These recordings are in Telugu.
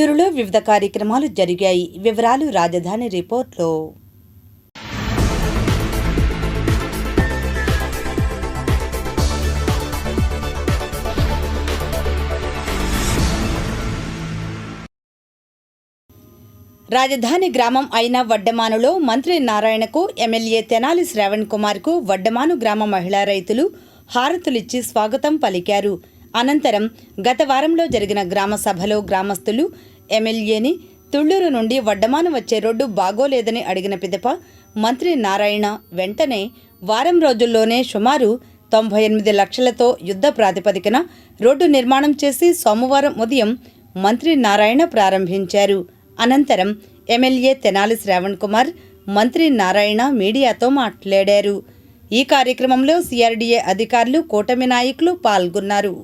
తుళ్లూరులో వివిధ కార్యక్రమాలు జరిగాయి. వివరాలు రాజధాని రిపోర్ట్లో. రాజధాని గ్రామం అయిన వడ్డమానులో మంత్రి నారాయణకు ఎమ్మెల్యే తెనాలి శ్రావణ్ కుమార్కు వడ్డమాను గ్రామ మహిళా రైతులు హారతులిచ్చి స్వాగతం పలికారు. అనంతరం గత వారంలో జరిగిన గ్రామ సభలో గ్రామస్తులు ఎమ్మెల్యేని తుళ్లూరు నుండి వడ్డమాను వచ్చే రోడ్డు బాగోలేదని అడిగిన పిదప మంత్రి నారాయణ వెంటనే వారం రోజుల్లోనే సుమారు 98 లక్షలతో యుద్ధ ప్రాతిపదికన రోడ్డు నిర్మాణం చేసి సోమవారం ఉదయం మంత్రి నారాయణ ప్రారంభించారు. అనంతరం ఎమ్మెల్యే తెనాలి శ్రావణ్ కుమార్ మంత్రి నారాయణ మీడియాతో మాట్లాడారు. ఈ కార్యక్రమంలో సిఆర్డీఏ అధికారులు, కూటమి నాయకులు పాల్గొన్నారు.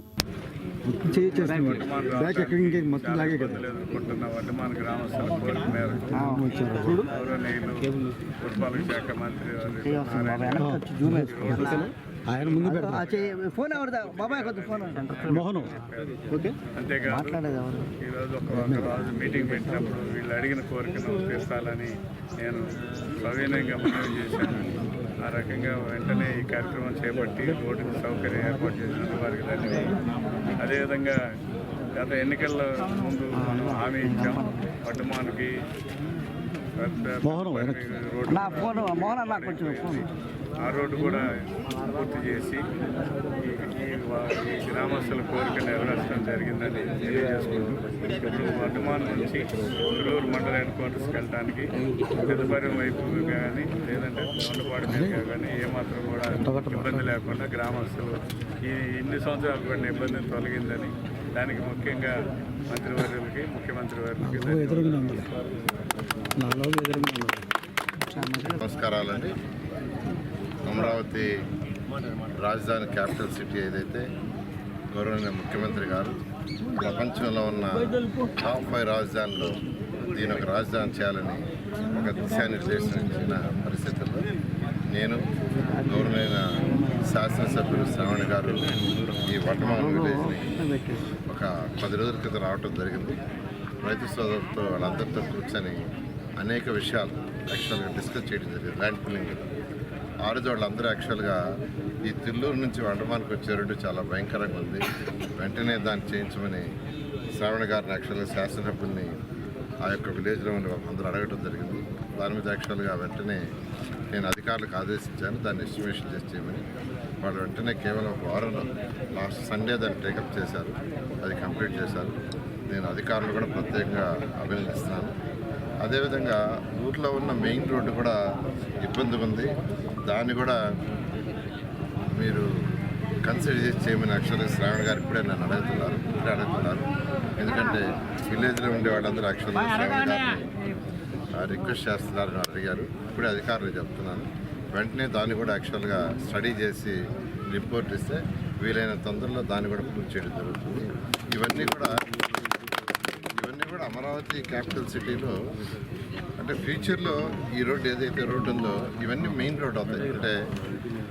ఆయన ముందు ఫోన్ బాబాయ్ ఫోన్ మోహన్ అంతేగా ఈరోజు ఒకరోజు మీటింగ్ పెట్టినప్పుడు వీళ్ళు అడిగిన కోరికను తీర్చాలని నేను సవినయంగా మనవి చేశాను. ఆ రకంగా వెంటనే ఈ కార్యక్రమం చేపట్టి రోడ్డు సౌకర్యం ఏర్పాటు చేసిన వారికి ధన్యవాదాలు. అదేవిధంగా గత ఎన్నికల ముందు మనం హామీ ఇచ్చాం వడ్డమానికి ఆ రోడ్డు కూడా పూర్తి చేసి ఈ గ్రామస్తుల కోరిక నెరవేర్చడం జరిగిందని తెలియజేసుకుంటూ ఇప్పుడు వడ్డమాన్ నుంచి తుళ్లూరు మండల హెడ్ క్వార్టర్స్కి వెళ్ళడానికి పెద్దపర్యం వైపు కానీ లేదంటే దొండపాడు మీదుగా కానీ ఏమాత్రం కూడా ఇబ్బంది లేకుండా గ్రామస్తులు ఈ ఇన్ని సంవత్సరాలు పడిన ఇబ్బందిని తొలగిందని దానికి ముఖ్యంగా మంత్రివర్యులకి, ముఖ్యమంత్రి వారికి నమస్కారాలండి. అమరావతి రాజధాని క్యాపిటల్ సిటీ ఏదైతే గౌరవనీయ ముఖ్యమంత్రి గారు ప్రపంచంలో ఉన్న టాప్ 5 రాజధానిలో దీని ఒక రాజధాని చేయాలని ఒక దిశానిర్దేశం ఇచ్చిన పరిస్థితుల్లో నేను గౌరవనీయ శాసనసభ్యులు శ్రావణ్ గారు ఈ వడ్డమాను విలేజ్ని ఒక 10 రోజుల క్రితం రావడం జరిగింది. రైతు సోదరులతో వాళ్ళందరితో కూర్చొని అనేక విషయాలు యాక్చువల్గా డిస్కస్ చేయడం జరిగింది. ల్యాండ్ పుల్లింగ్ మీద ఆ రోజు వాళ్ళందరూ యాక్చువల్గా ఈ తిల్లూరు నుంచి వడ్డమానికి వచ్చే రోడ్డు చాలా భయంకరంగా ఉంది, వెంటనే దాన్ని చేయించమని శ్రావణ్ గారిని యాక్చువల్గా శాసనసభ్యుల్ని ఆ యొక్క విలేజ్లో ఉండి అందరూ అడగడం జరిగింది. దాని మీద యాక్చువల్గా వెంటనే నేను అధికారులకు ఆదేశించాను దాన్ని ఎస్టిమేషన్ చేసి చేయమని. వాళ్ళు వెంటనే కేవలం ఒక వారంలో లాస్ట్ సండే దాన్ని టేకప్ చేశారు, అది కంప్లీట్ చేశారు. నేను అధికారులు కూడా ప్రత్యేకంగా అభినందిస్తున్నాను. అదేవిధంగా ఊర్లో ఉన్న మెయిన్ రోడ్డు కూడా ఇబ్బందిగా ఉంది, దాన్ని కూడా మీరు కన్సిడర్ చేసి చేయమని యాక్చువల్గా శ్రావణ్ గారు ఇప్పుడే నన్ను అడుగుతున్నారు. ఎందుకంటే విలేజ్లో ఉండే వాళ్ళందరూ యాక్చువల్గా శ్రావణ్ గారిని రిక్వెస్ట్ చేస్తున్నారని అడిగారు. ఇప్పుడే అధికారులు చెప్తున్నాను, వెంటనే దాన్ని కూడా యాక్చువల్గా స్టడీ చేసి రిపోర్ట్ ఇస్తే వీలైన తొందరలో దాన్ని కూడా పూర్తి చేయడం జరుగుతుంది. ఇవన్నీ కూడా అమరావతి క్యాపిటల్ సిటీలో అంటే ఫ్యూచర్లో ఈ రోడ్డు ఏదైతే రోడ్డు ఉందో ఇవన్నీ మెయిన్ రోడ్ అవుతాయి. అంటే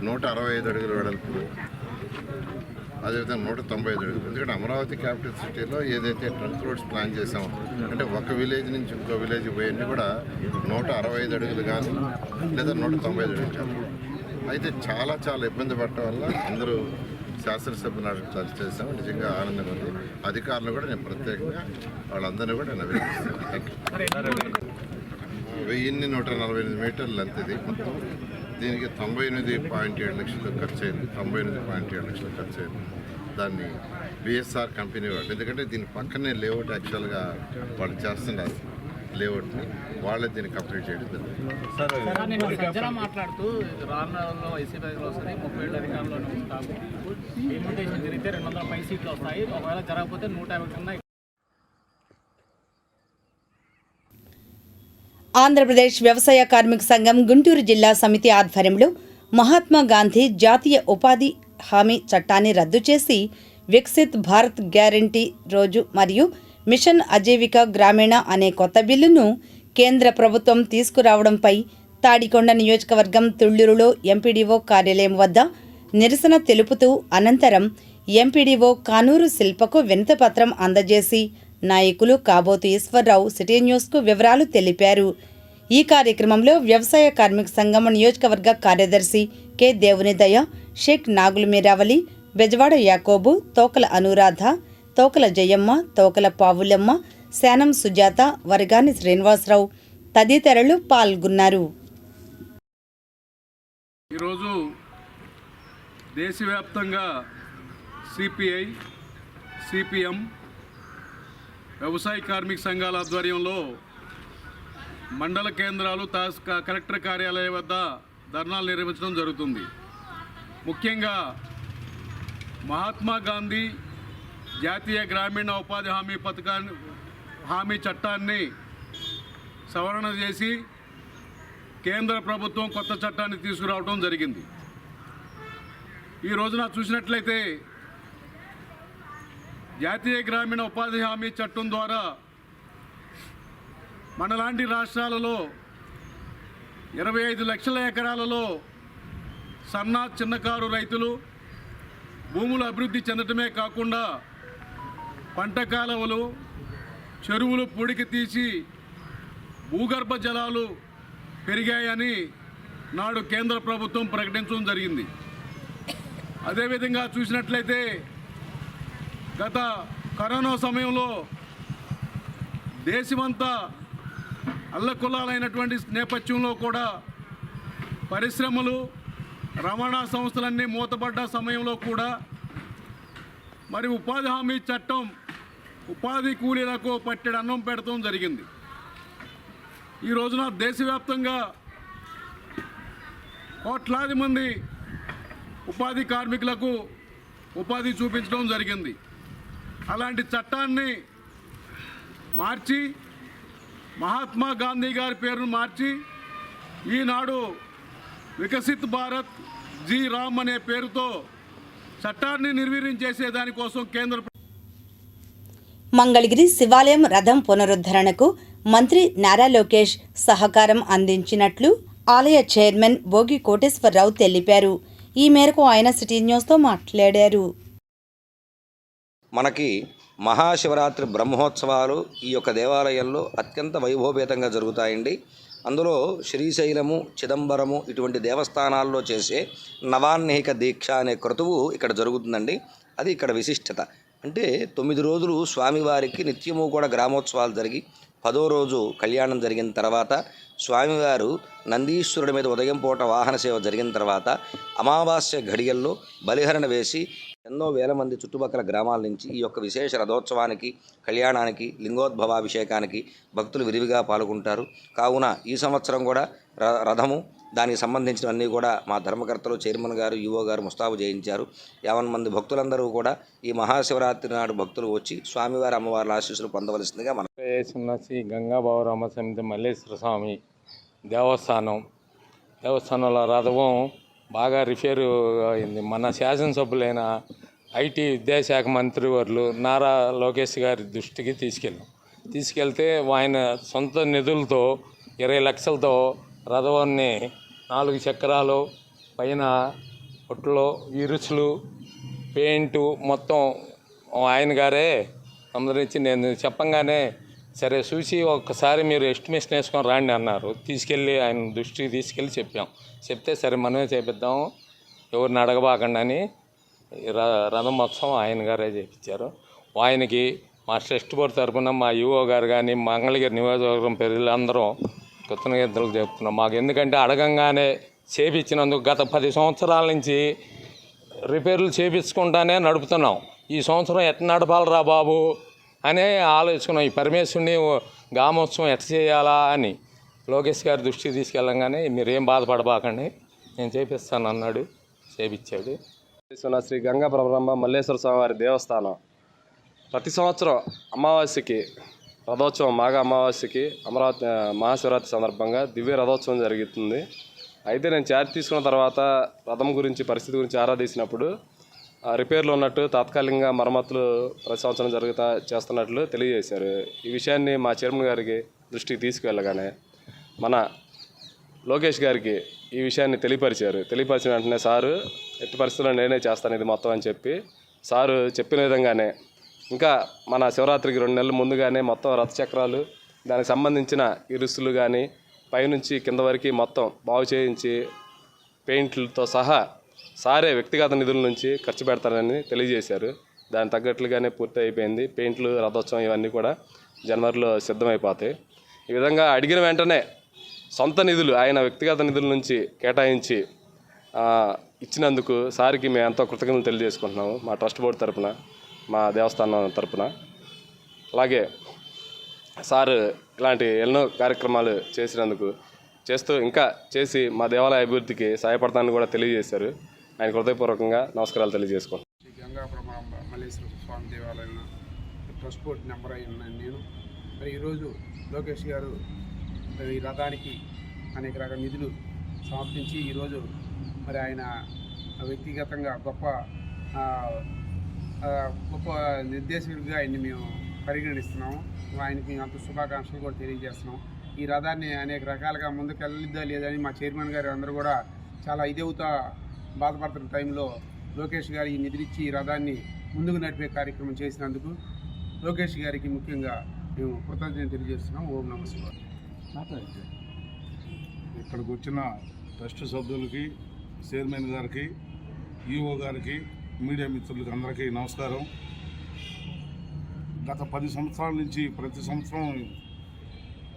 165 అడుగుల వెడల్పు, అదేవిధంగా 195 అడుగులు. ఎందుకంటే అమరావతి క్యాపిటల్ సిటీలో ఏదైతే ట్రంక్ రోడ్స్ ప్లాన్ చేసామో అంటే ఒక విలేజ్ నుంచి ఇంకో విలేజ్ పోయన్నీ కూడా 165 అడుగులు కానీ లేదా 195 అడుగులు కానీ. అయితే చాలా ఇబ్బంది పడటం వల్ల అందరూ శాసనసభ్యులు అడగ చేసాము. నిజంగా ఆనందంగా ఉంది. అధికారులు కూడా నేను ప్రత్యేకంగా వాళ్ళందరినీ కూడా నేను అభినందిస్తాను. 1148 మీటర్లు లెంత్ ఇది మొత్తం. దీనికి 98.7 లక్షలు ఖర్చు అయింది. 98.7 లక్షలు ఖర్చు అయింది. దాన్ని బిఎస్ఆర్ కంపెనీ వాళ్ళు, ఎందుకంటే దీని పక్కనే లేఅవుట్ యాక్చువల్గా వాళ్ళు చేస్తున్నారు లేఅవుట్ని, వాళ్ళే దీన్ని కంప్లీట్ చేయడం జరిగింది. మాట్లాడుతూ రానులో వైసీపీలో వస్తుంది 37 అధికారంలోనే ఉంటాము, ఇన్విటేషన్ జరిగితే 200 పై సీట్లు వస్తాయి, ఒకవేళ జరగకపోతే 150 ఉన్నాయి. ఆంధ్రప్రదేశ్ వ్యవసాయ కార్మిక సంఘం గుంటూరు జిల్లా సమితి ఆధ్వర్యంలో మహాత్మా గాంధీ జాతీయ ఉపాధి హామీ చట్టాన్ని రద్దు చేసి వికసిత్ భారత్ గ్యారంటీ రోజు మరియు మిషన్ అజీవిక గ్రామీణ అనే కొత్త బిల్లును కేంద్ర ప్రభుత్వం తీసుకురావడంపై తాడికొండ నియోజకవర్గం తుళ్లూరులో ఎంపీడీఓ కార్యాలయం వద్ద నిరసన తెలుపుతూ అనంతరం ఎంపీడీఓ కానూరు శిల్పకు వినతిపత్రం అందజేసి నాయకులు కాబోతు ఈశ్వర్రావు సిటీ న్యూస్కు వివరాలు తెలిపారు. ఈ కార్యక్రమంలో వ్యవసాయ కార్మిక సంఘం నియోజకవర్గ కార్యదర్శి కె దేవునిదయ, షేక్ నాగుల మీరావలి, బెజవాడ యాకోబు, తోకల అనురాధ, తోకల జయమ్మ, తోకల పావులమ్మ, శానం సుజాత, వరగాని శ్రీనివాసరావు తదితరులు పాల్గొన్నారు. ఈరోజు దేశవ్యాప్తంగా సిపిఐ, సిపిఎం, వ్యవసాయ కార్మిక సంఘాల ఆధ్వర్యంలో మండల కేంద్రాలు, కలెక్టర్ కార్యాలయం వద్ద ధర్నాలు నిర్వహించడం జరుగుతుంది. ముఖ్యంగా మహాత్మా గాంధీ జాతీయ గ్రామీణ ఉపాధి హామీ చట్టాన్ని సవరణ చేసి కేంద్ర ప్రభుత్వం కొత్త చట్టాన్ని తీసుకురావడం జరిగింది. ఈ రోజున చూసినట్లయితే జాతీయ గ్రామీణ ఉపాధి హామీ చట్టం ద్వారా మనలాంటి రాష్ట్రాలలో 25 లక్షల ఎకరాలలో సన్న చిన్నకారు రైతులు భూములు అభివృద్ధి చెందటమే కాకుండా పంట కాలువలు, చెరువులు పూడికి తీసి భూగర్భ జలాలు పెరిగాయని నాడు కేంద్ర ప్రభుత్వం ప్రకటించడం జరిగింది. అదేవిధంగా చూసినట్లయితే గత కరోనా సమయంలో దేశమంతా అల్లకొల్లాలైనటువంటి నేపథ్యంలో కూడా పరిశ్రమలు, రవాణా సంస్థలన్నీ మూతపడ్డ సమయంలో కూడా మరి ఉపాధి హామీ చట్టం ఉపాధి కూలీలకు పట్టెడు అన్నం పెడతాం జరిగింది. ఈ రోజున దేశవ్యాప్తంగా కోట్లాది మంది ఉపాధి కార్మికులకు ఉపాధి చూపించడం జరిగింది. అలాంటి చట్టాన్ని మార్చి మహాత్మా గాంధీ గారి పేరును మార్చి ఈనాడు వికసిత్ భారత్ జీ రామ్ అనే పేరుతో చట్టాన్ని నిర్వీర్యం చేసే దానికోసం కేంద్ర మంగళగిరి శివాలయం రథం పునరుద్ధరణకు మంత్రి నారా లోకేష్ సహకారం అందించినట్లు ఆలయ చైర్మన్ భోగి కోటేశ్వరరావు తెలిపారు. ఈ మేరకు ఆయన సిటీ న్యూస్తో మాట్లాడారు. మనకి మహాశివరాత్రి బ్రహ్మోత్సవాలు ఈ యొక్క దేవాలయంలో అత్యంత వైభవపేతంగా జరుగుతాయండి. అందులో శ్రీశైలము, చిదంబరము ఇటువంటి దేవస్థానాల్లో చేసే నవాన్నిహిక దీక్ష అనే క్రతువు ఇక్కడ జరుగుతుందండి. అది ఇక్కడ విశిష్టత. అంటే 9 రోజులు స్వామివారికి నిత్యము కూడా గ్రామోత్సవాలు జరిగి 10వ రోజు కళ్యాణం జరిగిన తర్వాత స్వామివారు నందీశ్వరుడి మీద ఉదయం పూట వాహన సేవ జరిగిన తర్వాత అమావాస్య ఘడియల్లో బలిహరణ వేసి ఎన్నో వేల మంది చుట్టుపక్కల గ్రామాల నుంచి ఈ యొక్క విశేష రథోత్సవానికి, కళ్యాణానికి, లింగోద్భవాభిషేకానికి భక్తులు విరివిగా పాల్గొంటారు. కావున ఈ సంవత్సరం కూడా రథము, దానికి సంబంధించినవన్నీ కూడా మా ధర్మకర్తలు, చైర్మన్ గారు, ఈవో గారు ముస్తాబు చేయించారు. 50 మంది భక్తులందరూ కూడా ఈ మహాశివరాత్రి నాడు భక్తులు వచ్చి స్వామివారి, అమ్మవారి ఆశీస్సులు పొందవలసిందిగా మన శ్రీ గంగాబావరామ సమితి మల్లేశ్వర స్వామి దేవస్థానంలో రథం బాగా రిపేరు అయింది. మన శాసనసభ్యులైన ఐటీ విద్యాశాఖ మంత్రి వర్లు నారా లోకేష్ గారి దృష్టికి తీసుకెళ్తే ఆయన సొంత నిధులతో 20 లక్షలతో రథాన్ని 4 చక్రాలు పైన పొట్టులో ఇరుసులు, పెయింటు మొత్తం ఆయన గారే అందరించి నేను చెప్పంగానే సరే చూసి ఒక్కసారి మీరు ఎస్టిమేషన్ వేసుకొని రాండి అన్నారు. తీసుకెళ్ళి ఆయన దృష్టికి తీసుకెళ్ళి చెప్తే సరే మనమే చేపిద్దాం, ఎవరిని అడగబాకండి అని రథం మొత్తం ఆయన గారే చేయించారు. ఆయనకి మా ట్రస్ట్ బోర్డు తరఫున మా ఈవో గారు కానీ, మంగళగిరి నియోజకవర్గం ప్రజలందరం కృతజ్ఞతలు చెప్తున్నాం. మాకు ఎందుకంటే అడగంగానే చేపించినందుకు గత 10 సంవత్సరాల నుంచి రిపేర్లు చేపించుకుంటానే నడుపుతున్నాం. ఈ సంవత్సరం ఎట్లా నడపాలరా బాబు అనే ఆలోచించుకున్నాం. ఈ పరమేశ్వరుని గ్రామోత్సవం ఎట్లా చేయాలా అని లోకేష్ గారి దృష్టికి తీసుకెళ్ళంగానే మీరేం బాధపడబాకండి, నేను చేపిస్తాను అన్నాడు. చేపించాడు. శ్రీ గంగా బ్రహ్మ మల్లేశ్వర స్వామి వారి దేవస్థానం ప్రతి సంవత్సరం అమావాస్యకి రథోత్సవం, మాఘ అమావాస్యకి అమరావతి మహాశివరాత్రి సందర్భంగా దివ్య రథోత్సవం జరుగుతుంది. అయితే నేను ఛార్జ్ తీసుకున్న తర్వాత రథం గురించి, పరిస్థితి గురించి ఆరాధించినప్పుడు రిపేర్లు ఉన్నట్టు, తాత్కాలికంగా మరమ్మతులు ప్రతి సంవత్సరం చేస్తున్నట్లు తెలియజేశారు. ఈ విషయాన్ని మా చైర్మన్ గారికి దృష్టికి తీసుకువెళ్ళగానే మన లోకేష్ గారికి ఈ విషయాన్ని తెలియపరిచిన వెంటనే సారు ఎట్టి పరిస్థితుల్లో నేనే చేస్తాను ఇది మొత్తం అని చెప్పి సారు చెప్పిన విధంగానే ఇంకా మన శివరాత్రికి 2 నెలల ముందుగానే మొత్తం రథచక్రాలు దానికి సంబంధించిన ఇరుసులు కానీ పైనుంచి కింద వరకు మొత్తం బాగు చేయించి పెయింట్లతో సహా సారే వ్యక్తిగత నిధుల నుంచి ఖర్చు పెడతారని తెలియజేశారు. దానికి తగ్గట్లుగానే పూర్తి అయిపోయింది. పెయింట్లు, రథోత్సవం ఇవన్నీ కూడా జనవరిలో సిద్ధమైపోతాయి. ఈ విధంగా అడిగిన వెంటనే సొంత నిధులు ఆయన వ్యక్తిగత నిధుల నుంచి కేటాయించి ఇచ్చినందుకు సార్కి మేము ఎంతో కృతజ్ఞతలు తెలియజేసుకుంటున్నాము మా ట్రస్ట్ బోర్డు తరపున, మా దేవస్థానం తరపున. అలాగే సార్ ఇలాంటి ఎన్నో కార్యక్రమాలు చేస్తూ ఇంకా చేసి మా దేవాలయ అభివృద్ధికి సహాయపడతానని కూడా తెలియజేశారు. ఆయన హృదయపూర్వకంగా నమస్కారాలు తెలియజేసుకుంటాను. గంగా బ్రహ్మాంబ మల్లేశ్వర స్వామి దేవాలయం ట్రస్ట్ బోర్డు నెంబర్ అయి ఉన్నాను నేను. మరి ఈరోజు లోకేష్ గారు ఈ రథానికి అనేక రకాల నిధులు సమర్పించి ఈరోజు మరి ఆయన వ్యక్తిగతంగా గొప్ప నిర్దేశకుడిగా ఆయన్ని మేము పరిగణిస్తున్నాము. ఆయనకి అంత శుభాకాంక్షలు కూడా తెలియజేస్తున్నాం. ఈ రథాన్ని అనేక రకాలుగా ముందుకెళ్ళిద్దా లేదని మా చైర్మన్ గారు అందరూ కూడా చాలా ఇదేవుతా బాధపడుతున్న టైంలో లోకేష్ గారు ఈ నిధులిచ్చి ఈ రథాన్ని ముందుకు నడిపే కార్యక్రమం చేసినందుకు లోకేష్ గారికి ముఖ్యంగా మేము కృతజ్ఞతలు తెలియజేస్తున్నాం. ఓం నమః శివాయ. ఇక్కడికి వచ్చిన ట్రస్ట్ సభ్యులకి, చైర్మన్ గారికి, ఈఓ గారికి, మీడియా మిత్రులకి అందరికీ నమస్కారం. గత 10 సంవత్సరాల నుంచి ప్రతి సంవత్సరం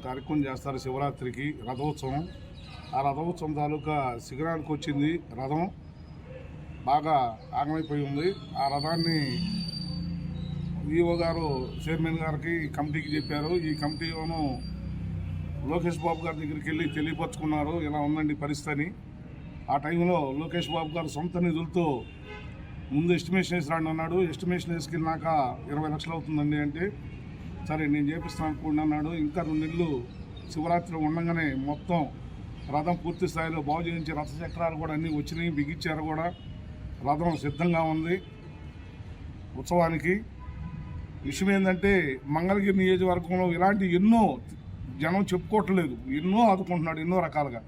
కార్యక్రమం చేస్తారు శివరాత్రికి రథోత్సవం. ఆ రథోత్సవం తాలూకా శిఖరానికి వచ్చింది. రథం బాగా ఆగమైపోయి ఉంది. ఆ రథాన్ని ఈఓ గారు చైర్మన్ గారికి కమిటీకి చెప్పారు. ఈ కమిటీలోనూ లోకేష్ బాబు గారి దగ్గరికి వెళ్ళి తెలియపరుచుకున్నారు, ఇలా ఉందండి పరిస్థితి అని. ఆ టైంలో లోకేష్ బాబు గారు సొంత నిధులతో ముందు ఎస్టిమేషన్ వేసి రాండి అన్నాడు. ఎస్టిమేషన్ వేసుకెళ్ళినాక 20 లక్షలు అవుతుందండి అంటే సరే నేను చేపిస్తాను అనుకోండి అన్నాడు. ఇంకా 2 నెలలు శివరాత్రి ఉండగానే మొత్తం రథం పూర్తి స్థాయిలో బాగు చేయించి రథచక్రాలు కూడా అన్నీ వచ్చినాయి, బిగించారు కూడా. రథం సిద్ధంగా ఉంది ఉత్సవానికి. విషయం ఏంటంటే మంగళగిరి నియోజకవర్గంలో ఇలాంటి ఎన్నో జనం చెప్పుకోవట్లేదు, ఎన్నో ఆదుకుంటున్నాడు ఎన్నో రకాలుగా.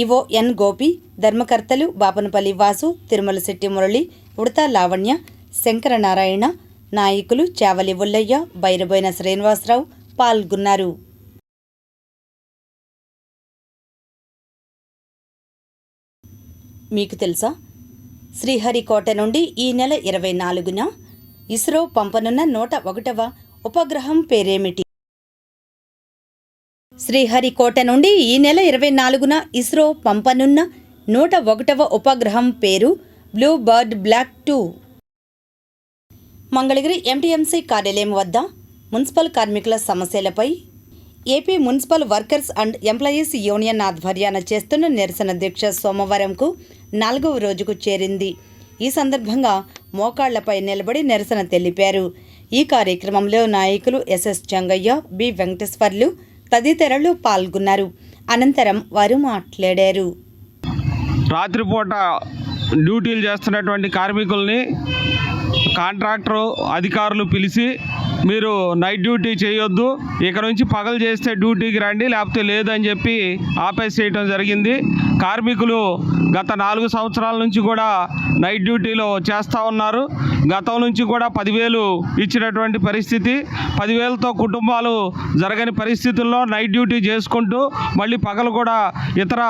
ఈవో ఎన్ గోపి, ధర్మకర్తలు బాపనపల్లి వాసు, తిరుమల శెట్టి మురళి, ఉడతా లావణ్య, శంకరనారాయణ, నాయకులు చావలి ఉల్లయ్య, బైరబోయిన శ్రీనివాసరావు పాల్గొన్నారు. మీకు తెలుసా, శ్రీహరికోట నుండి ఈ నెల 24న ఇస్రో పంపనున్న 101వ ఉపగ్రహం పేరేమిటి? శ్రీహరికోట నుండి ఈ నెల 24న ఇస్రో పంపనున్న 101వ ఉపగ్రహం పేరు blue bird block 2. Mangalagiri MTMC కార్యాలయం వద్ద మున్సిపల్ కార్మికుల సమస్యలపై AP municipal workers and employees union ఆధ్వర్యాన చేస్తున్న నిరసన దీక్ష సోమవారంకు 4వ రోజుకు చేరింది. ఈ సందర్భంగా మోకాళ్లపై నిలబడి నిరసన తెలిపారు. ఈ కార్యక్రమంలో నాయకులు ఎస్ఎస్ చంగయ్య, బి వెంకటేశ్వర్లు తదితరులు పాల్గొన్నారు. అనంతరం వారు మాట్లాడారు. రాత్రిపూట డ్యూటీలు చేస్తున్నటువంటి కార్మికుల్ని కాంట్రాక్టర్ అధికారులు పిలిచి మీరు నైట్ డ్యూటీ చేయొద్దు, ఇక్కడ నుంచి పగలు చేస్తే డ్యూటీకి రండి, లేకపోతే లేదని చెప్పి ఆపేసేయటం జరిగింది. కార్మికులు గత 4 సంవత్సరాల నుంచి కూడా నైట్ డ్యూటీలో చేస్తూ ఉన్నారు. గతం నుంచి కూడా 10,000 ఇచ్చినటువంటి పరిస్థితి. 10,000తో కుటుంబాలు జరగని పరిస్థితుల్లో నైట్ డ్యూటీ చేసుకుంటూ మళ్ళీ పగలు కూడా ఇతర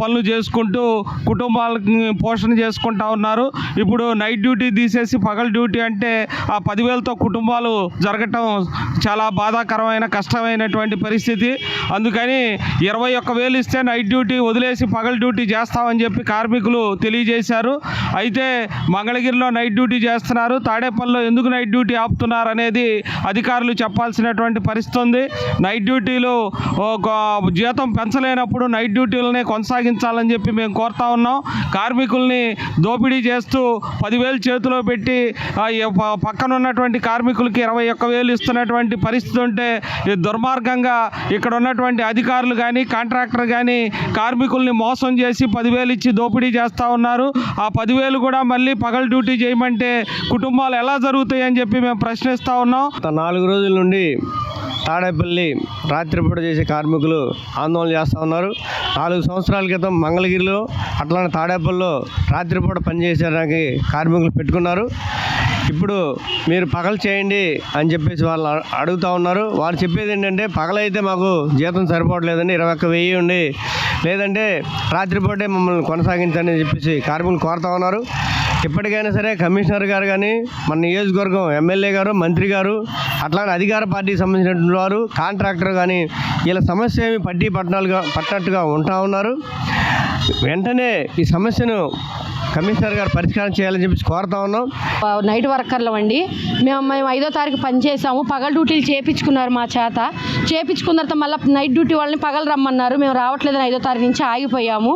పనులు చేసుకుంటూ కుటుంబాలకు పోషణ చేసుకుంటూ ఉన్నారు. ఇప్పుడు నైట్ డ్యూటీ తీసేసి పగలు డ్యూటీ అంటే ఆ 10,000తో కుటుంబాలు జరగటం చాలా బాధాకరమైన కష్టమైనటువంటి పరిస్థితి. అందుకని 21,000 ఇస్తే నైట్ డ్యూటీ వదిలేసి పగలు డ్యూటీ చేస్తామని చెప్పి కార్మికులు తెలియజేశారు. అయితే మంగళగిరిలో నైట్ డ్యూటీ చేస్తున్నారు, తాడేపల్లిలో ఎందుకు నైట్ డ్యూటీ ఆపుతున్నారు అనేది అధికారులు చెప్పాల్సినటువంటి పరిస్థితి ఉంది. నైట్ డ్యూటీలు జీతం పెంచలేనప్పుడు నైట్ డ్యూటీలనే కొనసాగించాలని చెప్పి మేము కోరుతా ఉన్నాం. కార్మికుల్ని దోపిడీ చేస్తూ 10,000 చేతిలో పెట్టి పక్కన ఉన్నటువంటి కార్మికులకి 21,000 ఇస్తున్నటువంటి పరిస్థితి ఉంటే దుర్మార్గంగా ఇక్కడ ఉన్నటువంటి అధికారులు కానీ కాంట్రాక్టర్ కానీ కార్మికుల్ని మోసం చేసి 10,000 ఇచ్చి దోపిడీ చేస్తూ ఉన్నారు. ఆ 10,000 కూడా మళ్ళీ పగలు డ్యూటీ చేయమంటే కుటుంబాలు ఎలా జరుగుతాయి అని చెప్పి మేము ప్రశ్నిస్తూ ఉన్నాం. 4 రోజుల నుండి తాడేపల్లి రాత్రిపూట చేసే కార్మికులు ఆందోళన చేస్తూ ఉన్నారు. 4 సంవత్సరాల క్రితం మంగళగిరిలో అట్లానే తాడేపల్లిలో రాత్రిపూట పనిచేసేదానికి కార్మికులు పెట్టుకున్నారు. ఇప్పుడు మీరు పగలు చేయండి అని చెప్పేసి వాళ్ళు అడుగుతూ ఉన్నారు. వారు చెప్పేది ఏంటంటే పగలైతే మాకు జీతం సరిపోవట్లేదండి, 21,000 ఉండి, లేదంటే రాత్రిపూటే మమ్మల్ని కొనసాగించండి అని చెప్పేసి కార్మికులు కోరుతూ ఉన్నారు. ఇప్పటికైనా సరే కమిషనర్ గారు కానీ, మన నియోజకవర్గం ఎమ్మెల్యే గారు, మంత్రి గారు, అట్లానే అధికార పార్టీకి సంబంధించినటువంటి వారు, కాంట్రాక్టర్ కానీ వీళ్ళ సమస్య ఏమి పట్టినట్టుగా ఉంటా ఉన్నారు. వెంటనే ఈ సమస్యను కమిషనర్ గారు పరిష్కారం చేయాలని చెప్పి కోరుతా ఉన్నాం. నైట్ వర్కర్లు అండి. మేము 5వ తారీఖు పనిచేసాము. పగల డ్యూటీలు చేయించుకున్నారు మా చేత. చేయించుకున్న తర్వాత మళ్ళీ నైట్ డ్యూటీ వాళ్ళని పగలు రమ్మన్నారు. మేము రావట్లేదని 5వ తారీఖు నుంచి ఆగిపోయాము.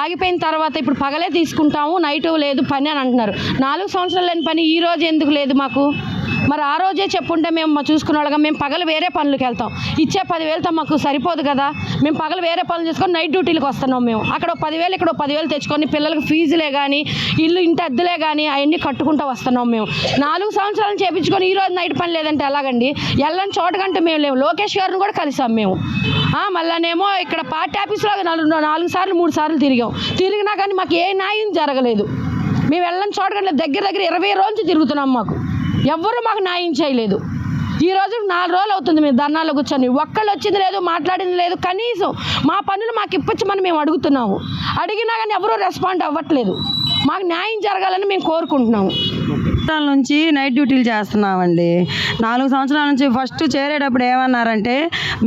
ఆగిపోయిన తర్వాత ఇప్పుడు పగలే తీసుకుంటాము, నైట్ లేదు పని అని అంటున్నారు. 4 సంవత్సరాలు లేని పని ఈ రోజు ఎందుకు లేదు మాకు? మరి ఆ రోజే చెప్పుంటే మేము చూసుకునే వాళ్ళగా. మేము పగలు వేరే పనులకు వెళ్తాం. ఇచ్చే 10,000తో మాకు సరిపోదు కదా. మేము పగలు వేరే పనులు చేసుకొని నైట్ డ్యూటీలకు వస్తున్నాం. మేము అక్కడ 10,000 ఇక్కడ 10,000 తెచ్చుకొని పిల్లలకు ఫీజులే కానీ, ఇల్లు ఇంటి అద్దెలే కానీ అవన్నీ కట్టుకుంటూ వస్తున్నాం. మేము 4 సంవత్సరాలు చేయించుకొని ఈ రోజు నైట్ పని లేదంటే ఎలాగండి? వెళ్ళని చోటకంటే మేము లేవు. లోకేష్ గారిని కూడా కలిసాం మేము. మళ్ళానేమో ఇక్కడ పార్టీ ఆఫీస్లో 4 సార్లు 3 సార్లు తిరిగినా కానీ మాకు ఏ న్యాయం జరగలేదు. మేము వెళ్ళని చోటకంటే దగ్గర 20 రోజులు తిరుగుతున్నాం. మాకు ఎవ్వరూ మాకు న్యాయం చేయలేదు. ఈ రోజు 4 రోజులు అవుతుంది మేము ధర్నాలో కూర్చొని. ఒక్కళ్ళు వచ్చింది లేదు, మాట్లాడింది లేదు. కనీసం మా పనులు మాకు ఇప్పించమని మేము అడుగుతున్నాము. అడిగినా కానీ ఎవరూ రెస్పాండ్ అవ్వట్లేదు. మాకు న్యాయం జరగాలని మేము కోరుకుంటున్నాము. నుంచి నైట్ డ్యూటీలు చేస్తున్నామండి. 4 సంవత్సరాల నుంచి ఫస్ట్ చేరేటప్పుడు ఏమన్నారంటే,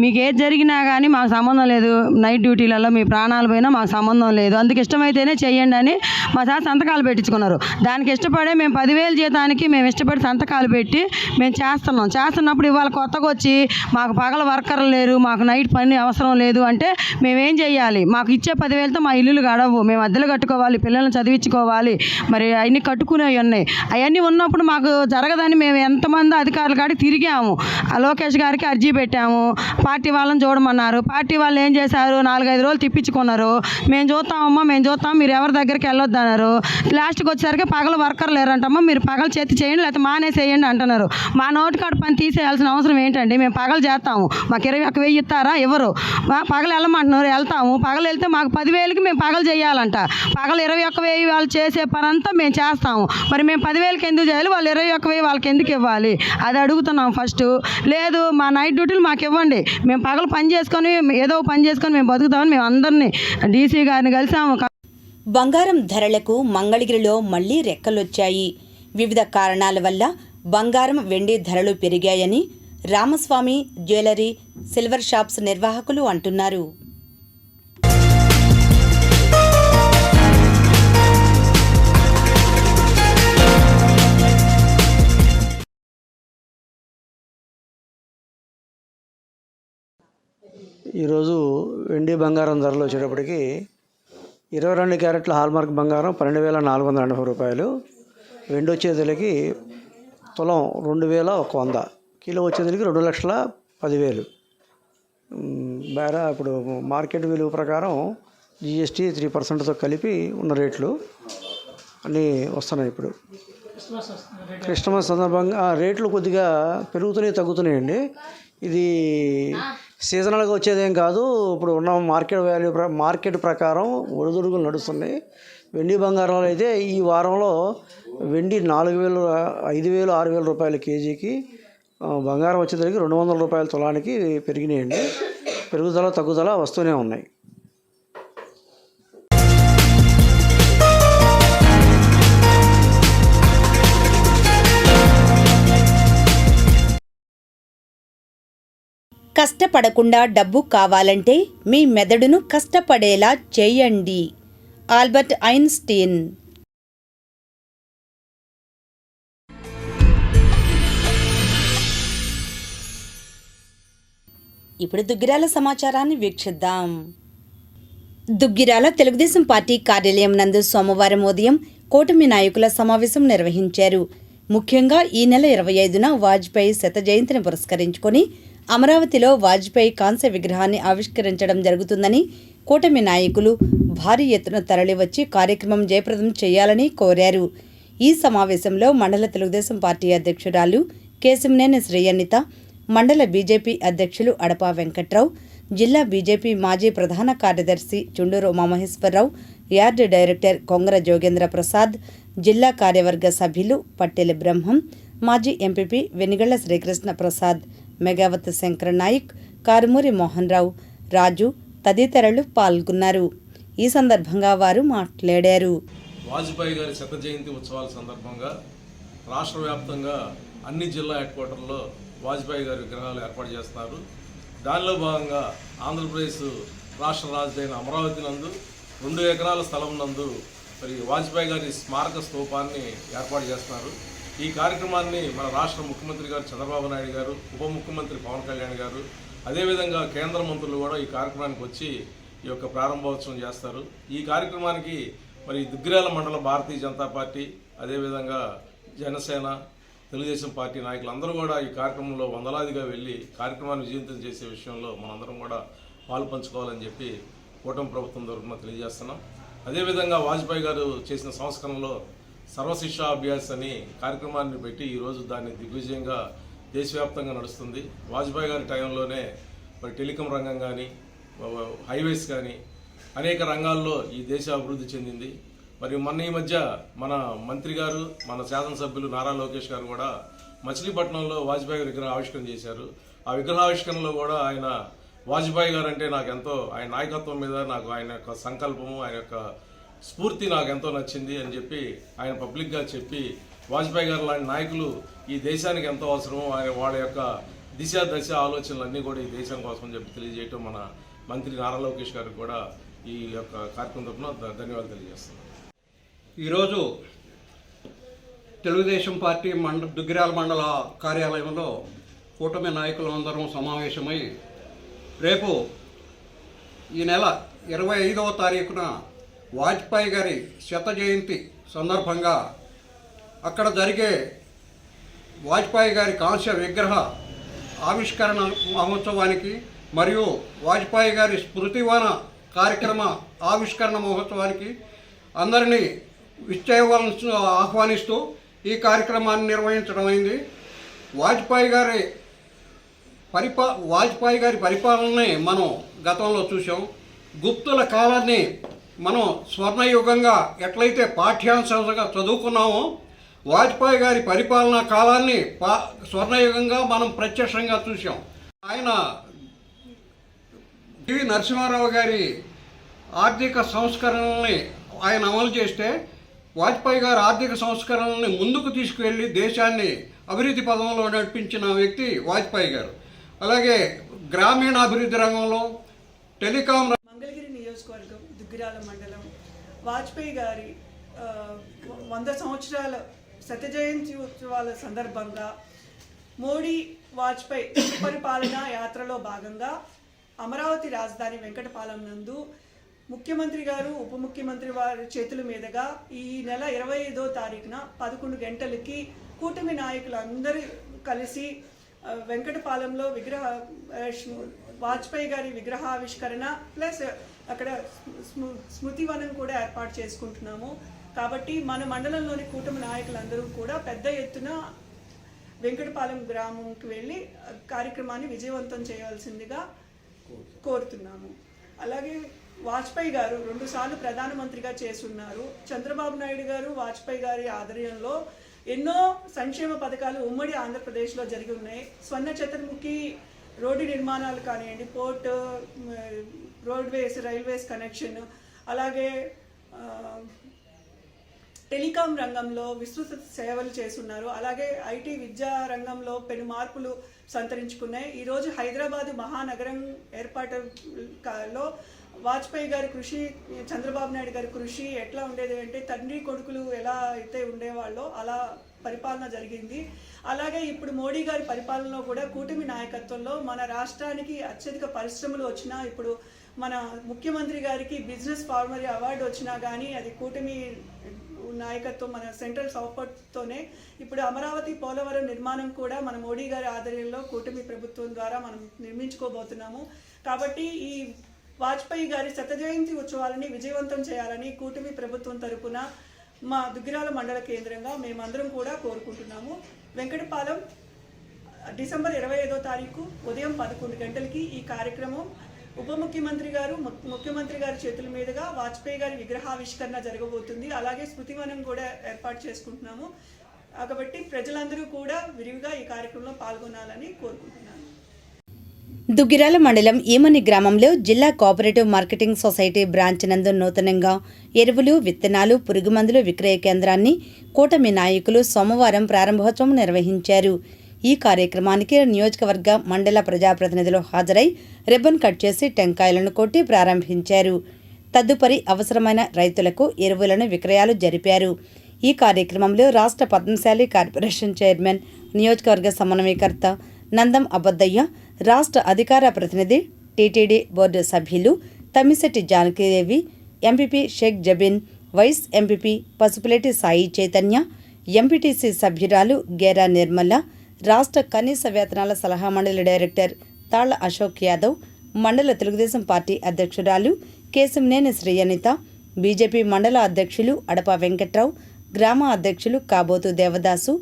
మీకు ఏది జరిగినా కానీ మాకు సంబంధం లేదు, నైట్ డ్యూటీలలో మీ ప్రాణాలు పోయినా మాకు సంబంధం లేదు, అందుకు ఇష్టమైతేనే చెయ్యండి అని మా సార్ సంతకాలు పెట్టించుకున్నారు. దానికి ఇష్టపడే మేము 10,000 జీతానికి మేము ఇష్టపడి సంతకాలు పెట్టి మేము చేస్తున్నప్పుడు ఇవాళ కొత్తగా వచ్చి మాకు పగల వర్కర్లు లేరు, మాకు నైట్ పని అవసరం లేదు అంటే మేమేం చెయ్యాలి? మాకు ఇచ్చే 10,000తో మా ఇల్లులు గడవు, మేము అద్దెలు కట్టుకోవాలి, పిల్లల్ని చదివించుకోవాలి, మరి అవన్నీ కట్టుకునేవి ఉన్నాయి. అవన్నీ ఉన్నప్పుడు మాకు జరగదని మేము ఎంతమంది అధికారుల కాడికి తిరిగాము. లోకేష్ గారికి అర్జీ పెట్టాము. పార్టీ వాళ్ళని చూడమన్నారు. పార్టీ వాళ్ళు ఏం చేశారు? 4-5 రోజులు తిప్పించుకున్నారు. మేము చూస్తామమ్మా, మేము చూస్తాం, మీరు ఎవరి దగ్గరికి వెళ్ళొద్దు అన్నారు. లాస్ట్కి వచ్చేసరికి పగల వర్కర్ లేరంటమ్మా, మీరు పగలు చేతి చేయండి లేకపోతే మానేసేయండి అంటున్నారు. మా నోటి కాడ పని తీసేయాల్సిన అవసరం ఏంటండి? మేము పగలు చేస్తాము, మాకు 21,000 ఇస్తారా? ఎవరు పగలు వెళ్ళమంటున్నారు, వెళ్తాము. పగలు వెళ్తే మాకు 10,000కి మేము పగలు చేయాలంట. పగలు 21,000 వాళ్ళు చేసే పని అంతా మేము చేస్తాము. మరి మేము 10,000కి ఎందుకు చేయాలి? వాళ్ళు 21,000 వాళ్ళకి ఎందుకు ఇవ్వాలి? అది అడుగుతున్నాం ఫస్ట్. లేదు, మా నైట్ డ్యూటీలు మాకు ఇవ్వండి, మేము పగలు పని చేసుకొని ఏదో పని చేసుకొని మేము బతుకుతామని మేము అందరినీ డీసీ గారిని కలిసాము. బంగారం ధరలకు మంగళగిరిలో మళ్లీ రెక్కలొచ్చాయి. వివిధ కారణాల వల్ల బంగారం, వెండి ధరలు పెరిగాయని రామస్వామి జ్యువెలరీ, సిల్వర్ షాప్స్ నిర్వాహకులు అంటున్నారు. ఈరోజు వెండి బంగారం ధరలు వచ్చేటప్పటికి 22 క్యారెట్ల హాల్మార్క్ బంగారం 12,480 రూపాయలు, వెండి వచ్చేసరికి తులం 2,100, కిలో వచ్చేసరికి 2,10,000. బేరా ఇప్పుడు మార్కెట్ విలువ ప్రకారం GST 3%తో కలిపి ఉన్న రేట్లు అన్నీ వస్తున్నాయి. ఇప్పుడు క్రిస్మస్ సందర్భంగా రేట్లు కొద్దిగా పెరుగుతున్నాయి, తగ్గుతున్నాయండి. ఇది సీజనల్గా వచ్చేదేం కాదు. ఇప్పుడు ఉన్న మార్కెట్ ప్రకారం ఒడిదుడుగులు నడుస్తున్నాయి. వెండి బంగారంలో అయితే ఈ వారంలో వెండి 4,000, 5,000, 6,000 రూపాయల కేజీకి, బంగారం వచ్చేసరికి 200 రూపాయల తులానికి పెరిగినాయండి. పెరుగుదల తగ్గుదల వస్తూనే ఉన్నాయి. కష్టపడకుండా డబ్బు కావాలంటే మీ మెదడును కష్టపడేలా చేయండి. Albert Einstein. ఇప్పుడు దుగ్గిరాల సమాచారాన్ని వీక్షిద్దాం. దుగ్గిరాల తెలుగుదేశం పార్టీ కార్యాలయం నందు సోమవారం ఉదయం కూటమి నాయకుల సమావేశం నిర్వహించారు. ముఖ్యంగా ఈ నెల 25న వాజ్పేయి శత జయంతిని పురస్కరించుకొని అమరావతిలో వాజ్పేయి కాంస్య విగ్రహాన్ని ఆవిష్కరించడం జరుగుతుందని కూటమి నాయకులు భారీ ఎత్తున తరలివచ్చి కార్యక్రమం జయప్రదం చేయాలని కోరారు. ఈ సమావేశంలో మండల తెలుగుదేశం పార్టీ అధ్యక్షురాలు కేశంనేని శ్రీయన్నిత, మండల బీజేపీ అధ్యక్షులు అడపా వెంకట్రావు, జిల్లా బీజేపీ మాజీ ప్రధాన కార్యదర్శి చుండూరు ఉమామహేశ్వరరావు, యార్డ్ డైరెక్టర్ కొంగర జోగేంద్ర ప్రసాద్, జిల్లా కార్యవర్గ సభ్యులు పట్టెల బ్రహ్మం, మాజీ ఎంపీపీ వెనిగళ్ల శ్రీకృష్ణ ప్రసాద్, మెగావత్ శంకర్ నాయక్, కారుమూరి మోహన్ రావు, రాజు తదితరులు పాల్గొన్నారు. ఈ సందర్భంగా వారు మాట్లాడారు. వాజ్పేయి గారి శత జయంతి ఉత్సవాల సందర్భంగా రాష్ట్ర వ్యాప్తంగా అన్ని జిల్లా హెడ్ క్వార్టర్లో వాజ్పేయి గారి విగ్రహాలు ఏర్పాటు చేస్తున్నారు. దానిలో భాగంగా ఆంధ్రప్రదేశ్ రాష్ట్ర రాజధాని అమరావతి నందు 2 ఎకరాల స్థలం నందు మరి వాజ్పేయి గారి స్మారక స్తూపాన్ని ఏర్పాటు చేస్తున్నారు. ఈ కార్యక్రమాన్ని మన రాష్ట్ర ముఖ్యమంత్రి గారు చంద్రబాబు నాయుడు గారు, ఉప ముఖ్యమంత్రి పవన్ కళ్యాణ్ గారు, అదేవిధంగా కేంద్ర మంత్రులు కూడా ఈ కార్యక్రమానికి వచ్చి ఈ యొక్క ప్రారంభోత్సవం చేస్తారు. ఈ కార్యక్రమానికి మరి దుగ్గిరాల మండల భారతీయ జనతా పార్టీ, అదేవిధంగా జనసేన, తెలుగుదేశం పార్టీ నాయకులందరూ కూడా ఈ కార్యక్రమంలో వందలాదిగా వెళ్ళి కార్యక్రమాన్ని విజయవంతం చేసే విషయంలో మనందరం కూడా పాలు పంచుకోవాలని చెప్పి కూటమి ప్రభుత్వం తరఫున తెలియజేస్తున్నాం. అదేవిధంగా వాజ్పేయి గారు చేసిన సంస్కరణలో సర్వశిక్షా అభ్యాస్ అని కార్యక్రమాన్ని పెట్టి ఈరోజు దాన్ని దిగ్విజయంగా దేశవ్యాప్తంగా నడుస్తుంది. వాజ్పేయి గారి టైంలోనే మరి టెలికాం రంగం కానీ, హైవేస్ కానీ అనేక రంగాల్లో ఈ దేశ అభివృద్ధి చెందింది. మరి ఈ మధ్య మన మంత్రి గారు, మన శాసనసభ్యులు నారా లోకేష్ గారు కూడా మచిలీపట్నంలో వాజ్పేయి గారి విగ్రహ ఆవిష్కరణ చేశారు. ఆ విగ్రహావిష్కరణలో కూడా ఆయన వాజ్పేయి గారు అంటే నాకు ఎంతో, ఆయన నాయకత్వం మీద నాకు ఆయన యొక్క సంకల్పము, ఆయన యొక్క స్ఫూర్తి నాకు ఎంతో నచ్చింది అని చెప్పి ఆయన పబ్లిక్గా చెప్పి, వాజ్పేయి గారు లాంటి నాయకులు ఈ దేశానికి ఎంతో అవసరమో, వాళ్ళ యొక్క దిశ దశ ఆలోచనలు అన్నీ కూడా ఈ దేశం కోసం చెప్పి తెలియజేయటం మన మంత్రి నారా లోకేష్ గారికి కూడా ఈ యొక్క కార్యక్రమం తరఫున ధన్యవాదాలు తెలియజేస్తున్నాను. ఈరోజు తెలుగుదేశం పార్టీ దుగ్గిరాల మండల కార్యాలయంలో కూటమి నాయకులందరం సమావేశమై రేపు ఈ నెల 25వ తారీఖున వాజ్పేయి గారి శత జయంతి సందర్భంగా అక్కడ జరిగే వాజ్పేయి గారి కాంస్య విగ్రహ ఆవిష్కరణ మహోత్సవానికి మరియు వాజ్పేయి గారి స్మృతివన కార్యక్రమ ఆవిష్కరణ మహోత్సవానికి అందరినీ విచ్చేయవలసి ఆహ్వానిస్తూ ఈ కార్యక్రమాన్ని నిర్వహించడం అయింది. వాజ్పేయి గారి పరిపాలనని మనం గతంలో చూసాం. గుప్తుల కాలాన్ని మనం స్వర్ణయుగంగా ఎట్లయితే పాఠ్యాంశాలుగా చదువుకున్నామో, వాజ్పేయి గారి పరిపాలనా కాలాన్ని స్వర్ణయుగంగా మనం ప్రత్యక్షంగా చూసాం. ఆయన టివి నరసింహారావు గారి ఆర్థిక సంస్కరణల్ని ఆయన అమలు చేస్తే, వాజ్పేయి గారు ఆర్థిక సంస్కరణల్ని ముందుకు తీసుకువెళ్ళి దేశాన్ని అభివృద్ధి పదంలో నడిపించిన వ్యక్తి వాజ్పేయి గారు. అలాగే గ్రామీణాభివృద్ధి రంగంలో టెలికాం, మంగళగిరి నియోజకవర్గం దుగ్గిరాల మండలం వాజ్పేయి గారి 100 సంవత్సరాల శత జయంతి ఉత్సవాల సందర్భంగా మోడీ వాజ్పేయి సుపరిపాలన యాత్రలో భాగంగా అమరావతి రాజధాని వెంకటపాలెం నందు ముఖ్యమంత్రి గారు, ఉప ముఖ్యమంత్రి వారి చేతుల మీదుగా ఈ నెల 25వ తారీఖున 11 గంటలకి కూటమి నాయకులందరూ కలిసి వెంకటపాలెంలో వాజ్పేయి గారి విగ్రహావిష్కరణ ప్లస్ అక్కడ స్మృతివనం కూడా ఏర్పాటు చేసుకుంటున్నాము. కాబట్టి మన మండలంలోని కూటమి నాయకులందరూ కూడా పెద్ద ఎత్తున వెంకటపాలెం గ్రామంకి వెళ్ళి కార్యక్రమాన్ని విజయవంతం చేయవలసిందిగా కోరుతున్నాము. అలాగే వాజ్పేయి గారు 2 సార్లు ప్రధానమంత్రిగా చేస్తున్నారు. చంద్రబాబు నాయుడు గారు వాజ్పేయి గారి ఆధ్వర్యంలో ఎన్నో సంక్షేమ పథకాలు ఉమ్మడి ఆంధ్రప్రదేశ్లో జరిగి ఉన్నాయి. స్వర్ణ చతుర్ముఖి రోడ్డు నిర్మాణాలు కానివ్వండి, పోర్ట్, రోడ్వేస్, రైల్వేస్ కనెక్షన్, అలాగే టెలికాం రంగంలో విస్తృత సేవలు చేస్తున్నారు. అలాగే ఐటీ విద్యా రంగంలో పెను మార్పులు సంతరించుకున్నాయి. ఈరోజు హైదరాబాదు మహానగరం ఏర్పాటులో వాజ్పేయి గారి కృషి, చంద్రబాబు నాయుడు గారి కృషి ఎట్లా ఉండేది అంటే, తండ్రి కొడుకులు ఎలా అయితే ఉండేవాళ్ళో అలా పరిపాలన జరిగింది. అలాగే ఇప్పుడు మోడీ గారి పరిపాలనలో కూడా కూటమి నాయకత్వంలో మన రాష్ట్రానికి అత్యధిక పరిశ్రమలు వచ్చినా, ఇప్పుడు మన ముఖ్యమంత్రి గారికి బిజినెస్ ఫార్మర్ అవార్డు వచ్చినా కానీ అది కూటమి నాయకత్వం, మన సెంట్రల్ సపోర్ట్తోనే. ఇప్పుడు అమరావతి పోలవరం నిర్మాణం కూడా మన మోడీ గారి ఆధ్వర్యంలో కూటమి ప్రభుత్వం ద్వారా మనం నిర్మించుకోబోతున్నాము. కాబట్టి ఈ వాజ్పేయి గారి శత జయంతి ఉత్సవాలని విజయవంతం చేయాలని కూటమి ప్రభుత్వం తరపున మా దుగ్గిరాల మండల కేంద్రంగా మేమందరం కూడా కోరుకుంటున్నాము. వెంకటపాలెం డిసెంబర్ 25వ తారీఖు ఉదయం 11 గంటలకి ఈ కార్యక్రమం ఉప ముఖ్యమంత్రి గారు ముఖ్యమంత్రి గారి చేతుల మీదుగా వాజ్పేయి గారి విగ్రహావిష్కరణ జరగబోతుంది. అలాగే స్మృతివనం కూడా ఏర్పాటు చేసుకుంటున్నాము. కాబట్టి ప్రజలందరూ కూడా విరివిగా ఈ కార్యక్రమంలో పాల్గొనాలని కోరుకుంటున్నాను. దుగ్గిరాల మండలం ఈమని గ్రామంలో జిల్లా కోఆపరేటివ్ మార్కెటింగ్ సొసైటీ బ్రాంచ్ నందు నూతనంగా ఎరువులు, విత్తనాలు, పురుగుమందులు విక్రయ కేంద్రాన్ని కూటమి నాయకులు సోమవారం ప్రారంభోత్సవం నిర్వహించారు. ఈ కార్యక్రమానికి నియోజకవర్గ మండల ప్రజాప్రతినిధులు హాజరై రిబ్బన్ కట్ చేసి టెంకాయలను కొట్టి ప్రారంభించారు. తదుపరి అవసరమైన రైతులకు ఎరువులను విక్రయాలు జరిపారు. ఈ కార్యక్రమంలో రాష్ట్ర పద్మశాలి కార్పొరేషన్ చైర్మన్, నియోజకవర్గ సమన్వయకర్త నందం అబద్దయ్య, రాష్ట్ర అధికార ప్రతినిధి, టీటీడీ బోర్డు సభ్యులు Tammisetti Janakidevi, MPP Shaik Jabeen, vice MPP Pasupuleti Sai Chaitanya, MPTC సభ్యురాలు గేరా నిర్మల, రాష్ట్ర కనీస వేతనాల సలహా మండలి డైరెక్టర్ తాళ్ల అశోక్ యాదవ్, మండల తెలుగుదేశం పార్టీ అధ్యక్షురాలు కేశంనేని శ్రీయనిత, బీజేపీ మండల అధ్యక్షులు అడప వెంకట్రావు, గ్రామ అధ్యక్షులు కాబోతు దేవదాసు,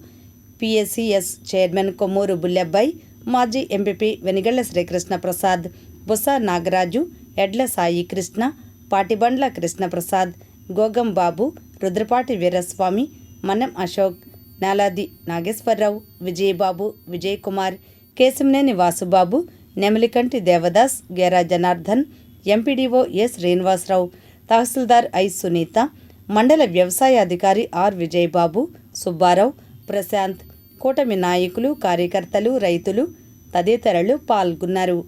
పిఎస్సిఎస్ చైర్మన్ కొమ్మూరు బుల్లెబ్బాయి, మాజీ ఎంపీపీ వెనిగళ్ల శ్రీకృష్ణ ప్రసాద్, బొత్స నాగరాజు, ఎడ్ల సాయి కృష్ణ, పాటిబండ్ల కృష్ణప్రసాద్, గోగం బాబు, రుద్రపాటి వీరస్వామి, మన్నం అశోక్, నాలాది నాగేశ్వరరావు, విజయబాబు, విజయ్ కుమార్, కేశంనేని వాసుబాబు, నెమలికంటి దేవదాస్, గేరా జనార్దన్, ఎంపీడీఓ ఎ శ్రీనివాసరావు, తహసీల్దార్ ఐ సునీత, మండల వ్యవసాయ అధికారి ఆర్ విజయబాబు, సుబ్బారావు, ప్రశాంత్, కూటమి నాయకులు, కార్యకర్తలు, రైతులు తదితరులు పాల్గొన్నారు.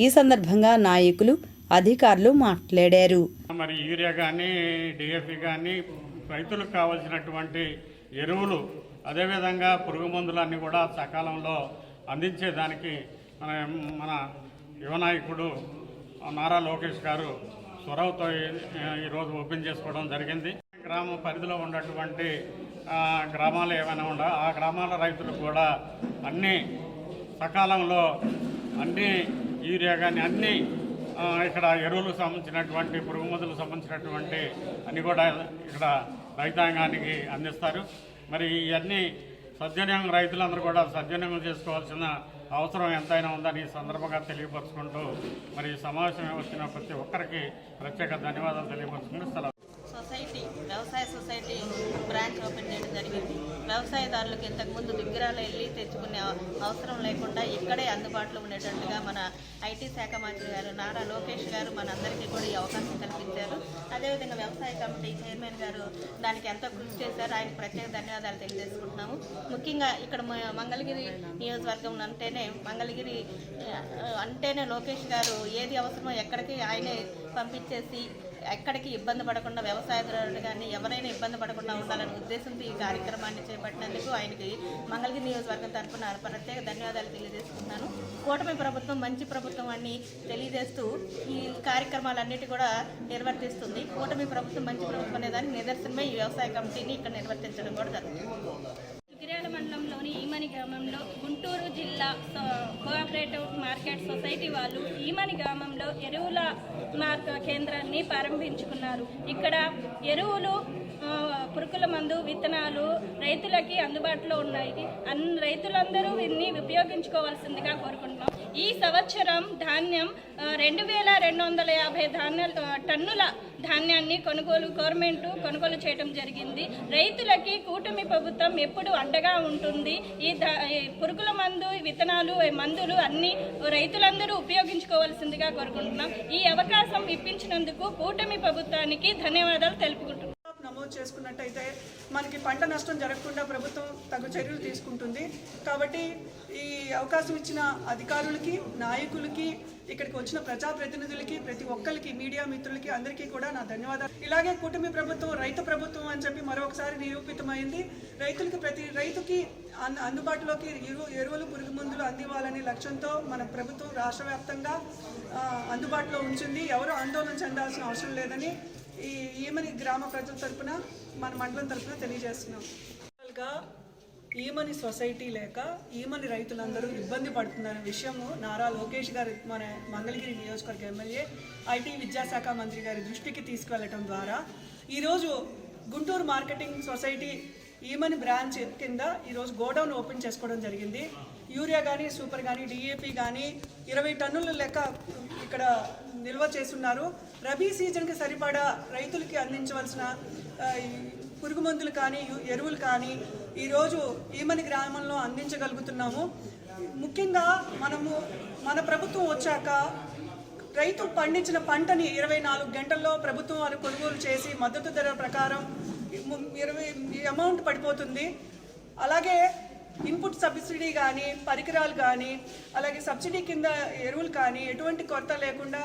ఈ సందర్భంగా నాయకులు, అధికారులు మాట్లాడారు. మరి యూరియా కానీ, డిఎఫ్ఈ కానీ, రైతులకు కావాల్సినటువంటి ఎరువులు, అదేవిధంగా పురుగు మందులన్నీ కూడా సకాలంలో అందించేదానికి మన యువ నాయకుడు నారా లోకేష్ గారు చొరవతో ఈరోజు ఓపెన్ చేసుకోవడం జరిగింది. గ్రామ పరిధిలో ఉన్నటువంటి గ్రామాలు ఏమైనా ఉండవు, ఆ గ్రామాల రైతులకు కూడా అన్ని సకాలంలో అన్ని యూరియా కానీ అన్ని ఇక్కడ ఎరువులకు సంబంధించినటువంటి పురుగు మందులకు సంబంధించినటువంటి అన్ని కూడా ఇక్కడ రైతాంగానికి అందిస్తారు. మరి ఇవన్నీ సద్వినియోగం రైతులందరూ కూడా సద్వినియోగం చేసుకోవాల్సిన అవసరం ఎంతైనా ఉందని ఈ సందర్భంగా తెలియపరుచుకుంటూ మరి ఈ సమావేశం వచ్చిన ప్రతి ఒక్కరికి ప్రత్యేక ధన్యవాదాలు తెలియపరుచుకుంటూ సొసైటీ వ్యవసాయ సొసైటీ బ్రాంచ్ ఓపెన్ చేయడం జరిగింది. వ్యవసాయదారులకు ఇంతకుముందు దుగ్గిరాలు వెళ్ళి తెచ్చుకునే అవసరం లేకుండా ఇక్కడే అందుబాటులో ఉండేటట్టుగా మన ఐటీ శాఖ మంత్రి గారు నారా లోకేష్ గారు మనందరికీ కూడా ఈ అవకాశం కల్పించారు. అదేవిధంగా వ్యవసాయ కమిటీ చైర్మన్ గారు దానికి ఎంతో కృషి చేశారు. ఆయనకు ప్రత్యేక ధన్యవాదాలు తెలియజేసుకుంటున్నాము. ముఖ్యంగా ఇక్కడ మంగళగిరి నియోజకవర్గం అంటేనే లోకేష్ గారు ఏది అవసరమో ఎక్కడికి ఆయనే పంపించేసి ఎక్కడికి ఇబ్బంది పడకుండా వ్యవసాయదారులు కానీ ఎవరైనా ఇబ్బంది పడకుండా ఉండాలనే ఉద్దేశంతో ఈ కార్యక్రమాన్ని చేపట్టినందుకు ఆయనకి మంగళగిరి నియోజకవర్గం తరఫున ప్రత్యేక ధన్యవాదాలు తెలియజేసుకున్నాను. కూటమి ప్రభుత్వం మంచి ప్రభుత్వం అని తెలియజేస్తూ ఈ కార్యక్రమాలన్నిటి కూడా నిర్వర్తిస్తుంది. కూటమి ప్రభుత్వం మంచి ప్రభుత్వం అనే దానికి నిదర్శనమే ఈ వ్యవసాయ కమిటీని ఇక్కడ నిర్వర్తించడం కూడా జరుగుతుంది. దుగ్గిరాల మండలంలోని ఈమని గ్రామంలో గుంటూరు జిల్లా కోఆపరేటివ్ మార్కెట్ సొసైటీ వాళ్ళు ఈమని గ్రామంలో ఎరువుల కేంద్రాన్ని ప్రారంభించుకున్నారు. ఇక్కడ ఎరువులు, పురుగుల మందు, విత్తనాలు రైతులకి అందుబాటులో ఉన్నాయి. రైతులందరూ వీటిని ఉపయోగించుకోవాల్సిందిగా కోరుకుంటున్నాం. ఈ సంవత్సరం ధాన్యం 2250 టన్నుల ధాన్యాన్ని గవర్నమెంట్ కొనుగోలు చేయడం జరిగింది. రైతులకి కూటమి ప్రభుత్వం ఎప్పుడు అండగా ఉంటుంది. ఈ పురుగుల మందు, విత్తనాలు, మందులు అన్ని రైతులందరూ ఉపయోగించుకోవాల్సిందిగా కోరుకుంటున్నాం. ఈ అవకాశం ఇప్పించినందుకు కూటమి ప్రభుత్వానికి ధన్యవాదాలు తెలుపుకుంటున్నాం. నమోదు చేసుకున్నట్టయితే మనకి పంట నష్టం జరగకుండా ప్రభుత్వం తగు చర్యలు తీసుకుంటుంది. కాబట్టి ఈ అవకాశం ఇచ్చిన అధికారులకి, నాయకులకి, ఇక్కడికి వచ్చిన ప్రజాప్రతినిధులకి, ప్రతి ఒక్కరికి, మీడియా మిత్రులకి అందరికీ కూడా నా ధన్యవాదాలు. ఇలాగే కూటమి ప్రభుత్వం రైతు ప్రభుత్వం అని చెప్పి మరొకసారి నిరూపితమైంది. రైతులకి, ప్రతి రైతుకి అందుబాటులోకి ఎరువులు, పురుగు మందులు అందివ్వాలనే లక్ష్యంతో మన ప్రభుత్వం రాష్ట్ర వ్యాప్తంగా అందుబాటులో ఉంచింది. ఎవరు ఆందోళన చెందాల్సిన అవసరం లేదని ఈ ఈమని గ్రామ ప్రజల తరపున, మన మండలం తరపున తెలియజేస్తున్నాం. ఈమని సొసైటీ లేక ఈమని రైతులందరూ ఇబ్బంది పడుతున్న విషయము నారా లోకేష్ గారు, మన మంగళగిరి నియోజకవర్గ ఎమ్మెల్యే, ఐటీ విద్యాశాఖ మంత్రి గారి దృష్టికి తీసుకువెళ్ళటం ద్వారా ఈరోజు Guntur marketing society Emani branch కింద ఈరోజు గోడౌన్ ఓపెన్ చేసుకోవడం జరిగింది. యూరియా కానీ, సూపర్ కానీ, డిఏపి కానీ 20 టన్నుల లెక్క ఇక్కడ నిల్వ చేస్తున్నారు. రబీ సీజన్కి సరిపడా రైతులకి అందించవలసిన ఈ పురుగు మందులు కానీ ఎరువులు కానీ ఈరోజు ఈమని గ్రామంలో అందించగలుగుతున్నాము. ముఖ్యంగా మన ప్రభుత్వం వచ్చాక రైతు పండించిన పంటని 24 గంటల్లో ప్రభుత్వం వారు కొనుగోలు చేసి మద్దతు ధర ప్రకారం అమౌంట్ పడిపోతుంది. అలాగే ఇన్పుట్ సబ్సిడీ కానీ పరికరాలు కానీ అలాగే సబ్సిడీ కింద ఎరువులు కానీ ఎటువంటి కొరత లేకుండా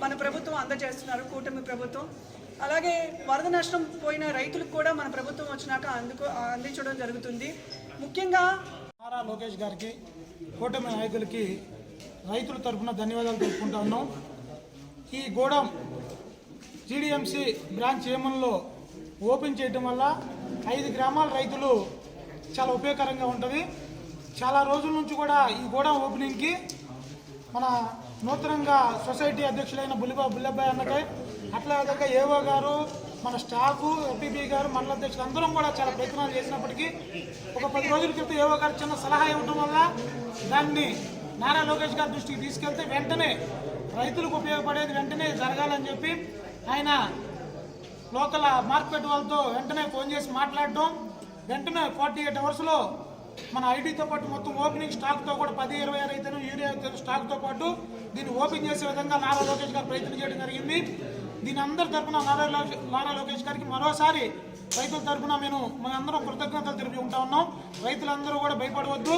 మన ప్రభుత్వం అందజేస్తున్నారు, కూటమి ప్రభుత్వం. అలాగే వరద నష్టం పోయిన రైతులకు కూడా మన ప్రభుత్వం వచ్చినాక అందించడం జరుగుతుంది. ముఖ్యంగా నారా లోకేష్ గారికి, కూటమి నాయకులకి రైతుల తరఫున ధన్యవాదాలు తెలుపుకుంటా ఉన్నాం. ఈ గోడౌన్ జీడీఎంసీ బ్రాంచ్ ఏమన్లో ఓపెన్ చేయడం వల్ల 5 గ్రామాల రైతులు చాలా ఉపయోగకరంగా ఉంటుంది. చాలా రోజుల నుంచి కూడా ఈ గోడౌన్ ఓపెనింగ్కి మన నూతనంగా సొసైటీ అధ్యక్షులైన బుల్లబ్బాయి అన్నకై, అట్లాగే ఏవో గారు, మన స్టాఫ్, ఎంపీపీ గారు, మండల అధ్యక్షులు అందరం కూడా చాలా ప్రయత్నాలు చేసినప్పటికీ ఒక 10 రోజుల క్రితం ఏవో గారు చిన్న సలహా ఇవ్వడం వల్ల దాన్ని నారా లోకేష్ గారి దృష్టికి తీసుకెళ్తే వెంటనే రైతులకు ఉపయోగపడేది వెంటనే జరగాలని చెప్పి ఆయన లోకల్ మార్కెట్ వాళ్ళతో వెంటనే ఫోన్ చేసి మాట్లాడడం, వెంటనే 48 అవర్స్లో మన ఐటీతో పాటు మొత్తం ఓపెనింగ్ స్టాక్తో కూడా 10-20 రైతులు యూరియా స్టాక్తో పాటు దీన్ని ఓపెన్ చేసే విధంగా నారా లోకేష్ గారు ప్రయత్నం చేయడం జరిగింది. దీని అందరి తరఫున నారా లోకేష్ గారికి మరోసారి రైతుల తరఫున మేమందరం కృతజ్ఞతలు తెలిపి ఉంటా ఉన్నాం. రైతులందరూ కూడా భయపడవద్దు.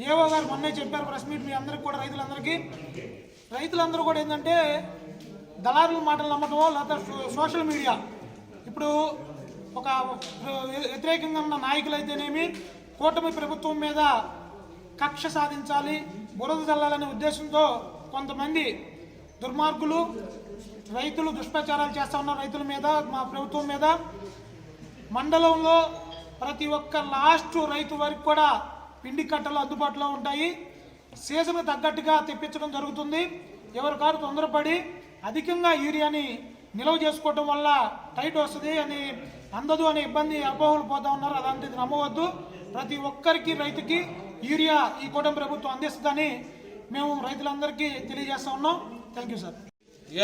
ఏవో గారు మొన్నే చెప్పారు ప్రెస్ మీట్, మీ అందరికి కూడా రైతులందరూ కూడా ఏంటంటే దళారుల మాటలు నమ్మటమో లేదా సోషల్ మీడియా ఇప్పుడు ఒక వ్యతిరేకంగా ఉన్న నాయకులైతేనేమి కూటమి ప్రభుత్వం మీద కక్ష సాధించాలి, బురద చల్లాలనే ఉద్దేశంతో కొంతమంది దుర్మార్గులు రైతులు దుష్ప్రచారాలు చేస్తూ ఉన్నారు రైతుల మీద, మా ప్రభుత్వం మీద. మండలంలో ప్రతి ఒక్క లాస్ట్ రైతు వరకు కూడా పిండి కట్టలు అందుబాటులో ఉంటాయి. సీజన్కు తగ్గట్టుగా తెప్పించడం జరుగుతుంది. ఎవరి కారు తొందరపడి అధికంగా యూరియాని నిల్వ చేసుకోవడం వల్ల టైట్ వస్తుంది అని అందదు అనే ఇబ్బంది అపోహలు పోతా ఉన్నారు. అలాంటిది నమ్మవద్దు. ప్రతి ఒక్కరికి రైతుకి యూరియా ఈ కూటమి ప్రభుత్వం అందిస్తుందని మేము రైతులందరికీ తెలియజేస్తా ఉన్నాం. Thank you sir.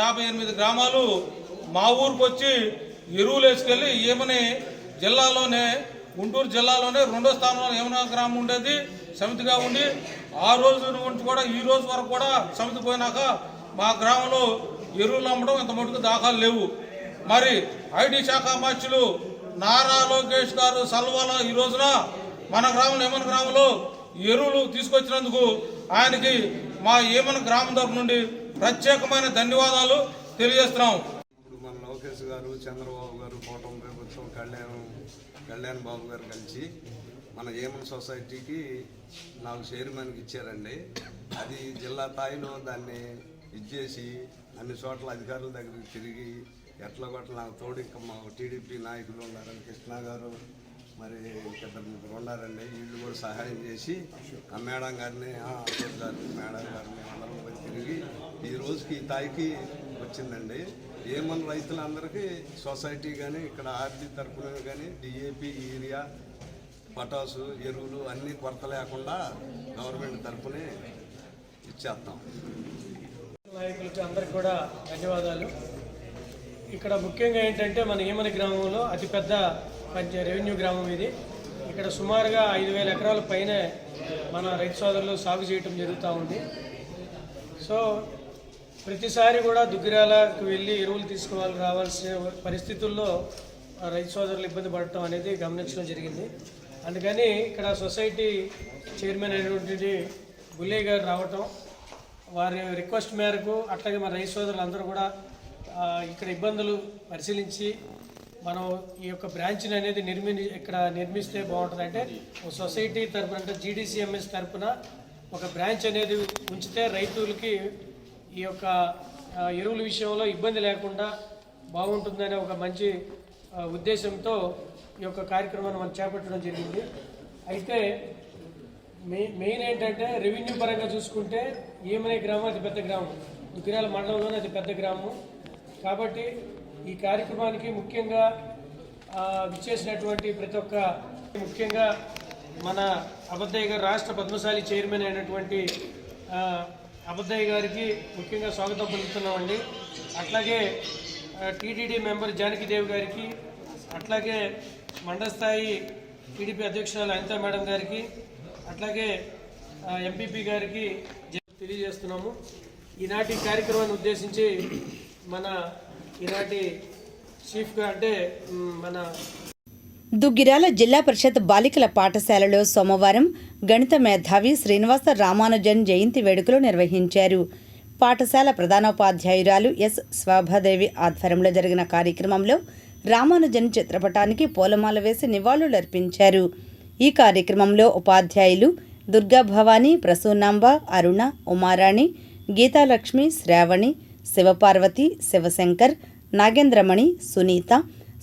58 గ్రామాలు మా ఊరికి వచ్చి ఎరువులు వేసుకెళ్ళి ఏమని జిల్లాలోనే గుంటూరు జిల్లాలోనే 2వ స్థానంలో ఏమన్నా గ్రామం ఉండేది సమితిగా ఉండి ఆ రోజు నుంచి కూడా ఈ రోజు వరకు కూడా సమితి పోయినాక మా గ్రామంలో ఎరువులు అమ్మడం ఇంత మటుకు దాఖలు లేవు. మరి ఐటీ శాఖ మంత్రులు నారా లోకేష్ గారు సల్వాలో ఈ రోజున మన గ్రామంలో ఏమన్ గ్రామంలో ఎరువులు తీసుకొచ్చినందుకు ఆయనకి మా ఏమన్ గ్రామం తరపు నుండి ప్రత్యేకమైన ధన్యవాదాలు తెలియజేస్తున్నాం. ఇప్పుడు మన లోకేష్ గారు, చంద్రబాబు గారు, కూటమి ప్రభుత్వం, కళ్యాణ్ బాబు గారు కలిసి మన ఏమన్ సొసైటీకి 4 చైర్మన్కి ఇచ్చారండి. అది జిల్లా స్థాయిలో దాన్ని ఇచ్చేసి అన్ని చోట్ల అధికారుల దగ్గరికి తిరిగి ఎట్లా కొట్ల నాకు తోడు ఇంకా మా టీడీపీ నాయకులు ఉన్నారని కృష్ణ గారు, మరి 2-3 ఉన్నారండి. వీళ్ళు కూడా సహాయం చేసి ఆ మేడం గారిని, అశోక్ గారిని, మేడం గారిని అందరం పోయి తిరిగి ఈ రోజుకి ఈ స్థాయికి వచ్చిందండి. ఏమన్నా రైతులందరికీ సొసైటీ కానీ ఇక్కడ ఆర్బీ తరఫున కానీ డిఏపి, యూరియా, పటాసు, ఎరువులు అన్నీ కొరత లేకుండా గవర్నమెంట్ తరఫునే ఇచ్చేస్తాం. నాయకులకి అందరికి కూడా ధన్యవాదాలు. ఇక్కడ ముఖ్యంగా ఏంటంటే మన ఏమని గ్రామంలో అతిపెద్ద రెవెన్యూ గ్రామం ఇది. ఇక్కడ సుమారుగా 5,000 ఎకరాల పైనే మన రైతు సోదరులు సాగు చేయటం జరుగుతూ ఉంది. సో ప్రతిసారి కూడా దుగ్గిరాలకు వెళ్ళి ఎరువులు తీసుకోవాలి రావాల్సిన పరిస్థితుల్లో రైతు సోదరులు ఇబ్బంది పడటం అనేది గమనించడం జరిగింది. అందుకని ఇక్కడ సొసైటీ చైర్మన్ అయినటువంటి బుల్లయ్య గారు రావటం, వారి రిక్వెస్ట్ మేరకు అట్లాగే మన రైతు సోదరులు అందరూ కూడా ఇక్కడ ఇబ్బందులు పరిశీలించి మనం ఈ యొక్క బ్రాంచ్ని అనేది ఇక్కడ నిర్మిస్తే బాగుంటుంది. అంటే సొసైటీ తరఫున అంటే జీడీసీఎంఎస్ తరఫున ఒక బ్రాంచ్ అనేది ఉంచితే రైతులకి ఈ యొక్క ఎరువుల విషయంలో ఇబ్బంది లేకుండా బాగుంటుందనే ఒక మంచి ఉద్దేశంతో ఈ యొక్క కార్యక్రమాన్ని మనం చేపట్టడం జరిగింది. అయితే మెయిన్ ఏంటంటే రెవెన్యూ పరంగా చూసుకుంటే ఏమనే గ్రామం అతి పెద్ద గ్రామం, దుగ్గిరాల మండలంలోనే అతి పెద్ద గ్రామం. కాబట్టి ఈ కార్యక్రమానికి ముఖ్యంగా విచ్చేసినటువంటి ప్రతి ఒక్క, ముఖ్యంగా మన అబద్దయ్య గారు రాష్ట్ర పద్మశాలి చైర్మన్ అయినటువంటి అబద్దయ్య గారికి ముఖ్యంగా స్వాగతం పలుకుతున్నామండి. అట్లాగే టీటీడీ మెంబర్ జానకిదేవి గారికి, అట్లాగే మండల స్థాయి టీడీపీ అధ్యక్షురాలు అనితా మేడం గారికి, అట్లాగే ఎంపీపీ గారికి తెలియజేస్తున్నాము. ఈనాటి కార్యక్రమాన్ని ఉద్దేశించి మన ఈనాటి చీఫ్గా అంటే మన దుగ్గిరాల జిల్లా పరిషత్ బాలికల పాఠశాలలో సోమవారం గణిత మేధావి శ్రీనివాస రామానుజన్ జయంతి వేడుకలు నిర్వహించారు. పాఠశాల ప్రధానోపాధ్యాయురాలు ఎస్ శోభాదేవి ఆధ్వర్యంలో జరిగిన కార్యక్రమంలో రామానుజన్ చిత్రపటానికి పూలమాల వేసి నివాళులర్పించారు. ఈ కార్యక్రమంలో ఉపాధ్యాయులు దుర్గా భవానీ, ప్రసూనాంబ, అరుణ, ఉమారాణి, గీతాలక్ష్మి, శ్రావణి, శివపార్వతి, శివశంకర్, నాగేంద్రమణి, సునీత,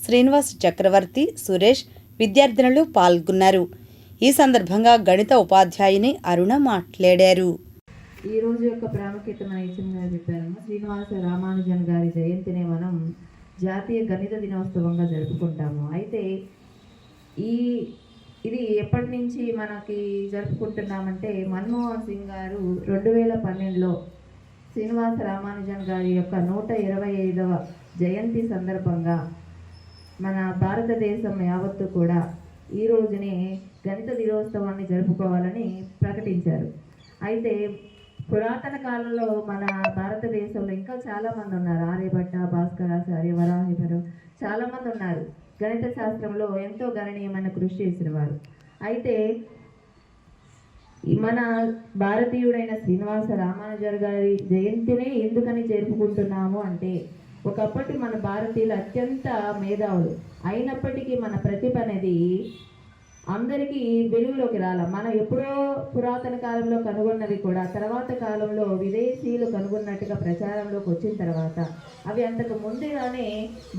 శ్రీనివాస్ చక్రవర్తి, సురేష్ విద్యార్థినులు పాల్గొన్నారు. ఈ సందర్భంగా గణిత ఉపాధ్యాయుని అరుణ మాట్లాడారు. ఈ రోజు యొక్క ప్రాముఖ్యత మన ఇచ్చిన చెప్పారమ్మ. శ్రీనివాస రామానుజన్ గారి జయంతిని మనం జాతీయ గణిత దినోత్సవంగా జరుపుకుంటాము. అయితే ఇది ఎప్పటి నుంచి మనకి జరుపుకుంటున్నామంటే మన్మోహన్ సింగ్ గారు 2012లో శ్రీనివాస రామానుజన్ గారి యొక్క 125వ జయంతి సందర్భంగా మన భారతదేశం యావత్తు కూడా ఈ రోజుని గణిత దినోత్సవాన్ని జరుపుకోవాలని ప్రకటించారు. అయితే పురాతన కాలంలో మన భారతదేశంలో ఇంకా చాలామంది ఉన్నారు. ఆర్యభట్ట, భాస్కరాచార్య, వరాహిభరు చాలామంది ఉన్నారు. గణిత శాస్త్రంలో ఎంతో గణనీయమైన కృషి చేసిన వారు. అయితే మన భారతీయుడైన శ్రీనివాస రామానుజన్ గారి జయంతిని ఎందుకని జరుపుకుంటున్నాము అంటే, ఒకప్పటి మన భారతీయులు అత్యంత మేధావులు అయినప్పటికీ మన ప్రతిభ అనేది అందరికీ వెలుగులోకి రాల. మనం ఎప్పుడో పురాతన కాలంలో కనుగొన్నవి కూడా తర్వాత కాలంలో విదేశీయులు కనుగొన్నట్టుగా ప్రచారంలోకి వచ్చిన తర్వాత అవి అంతకు ముందుగానే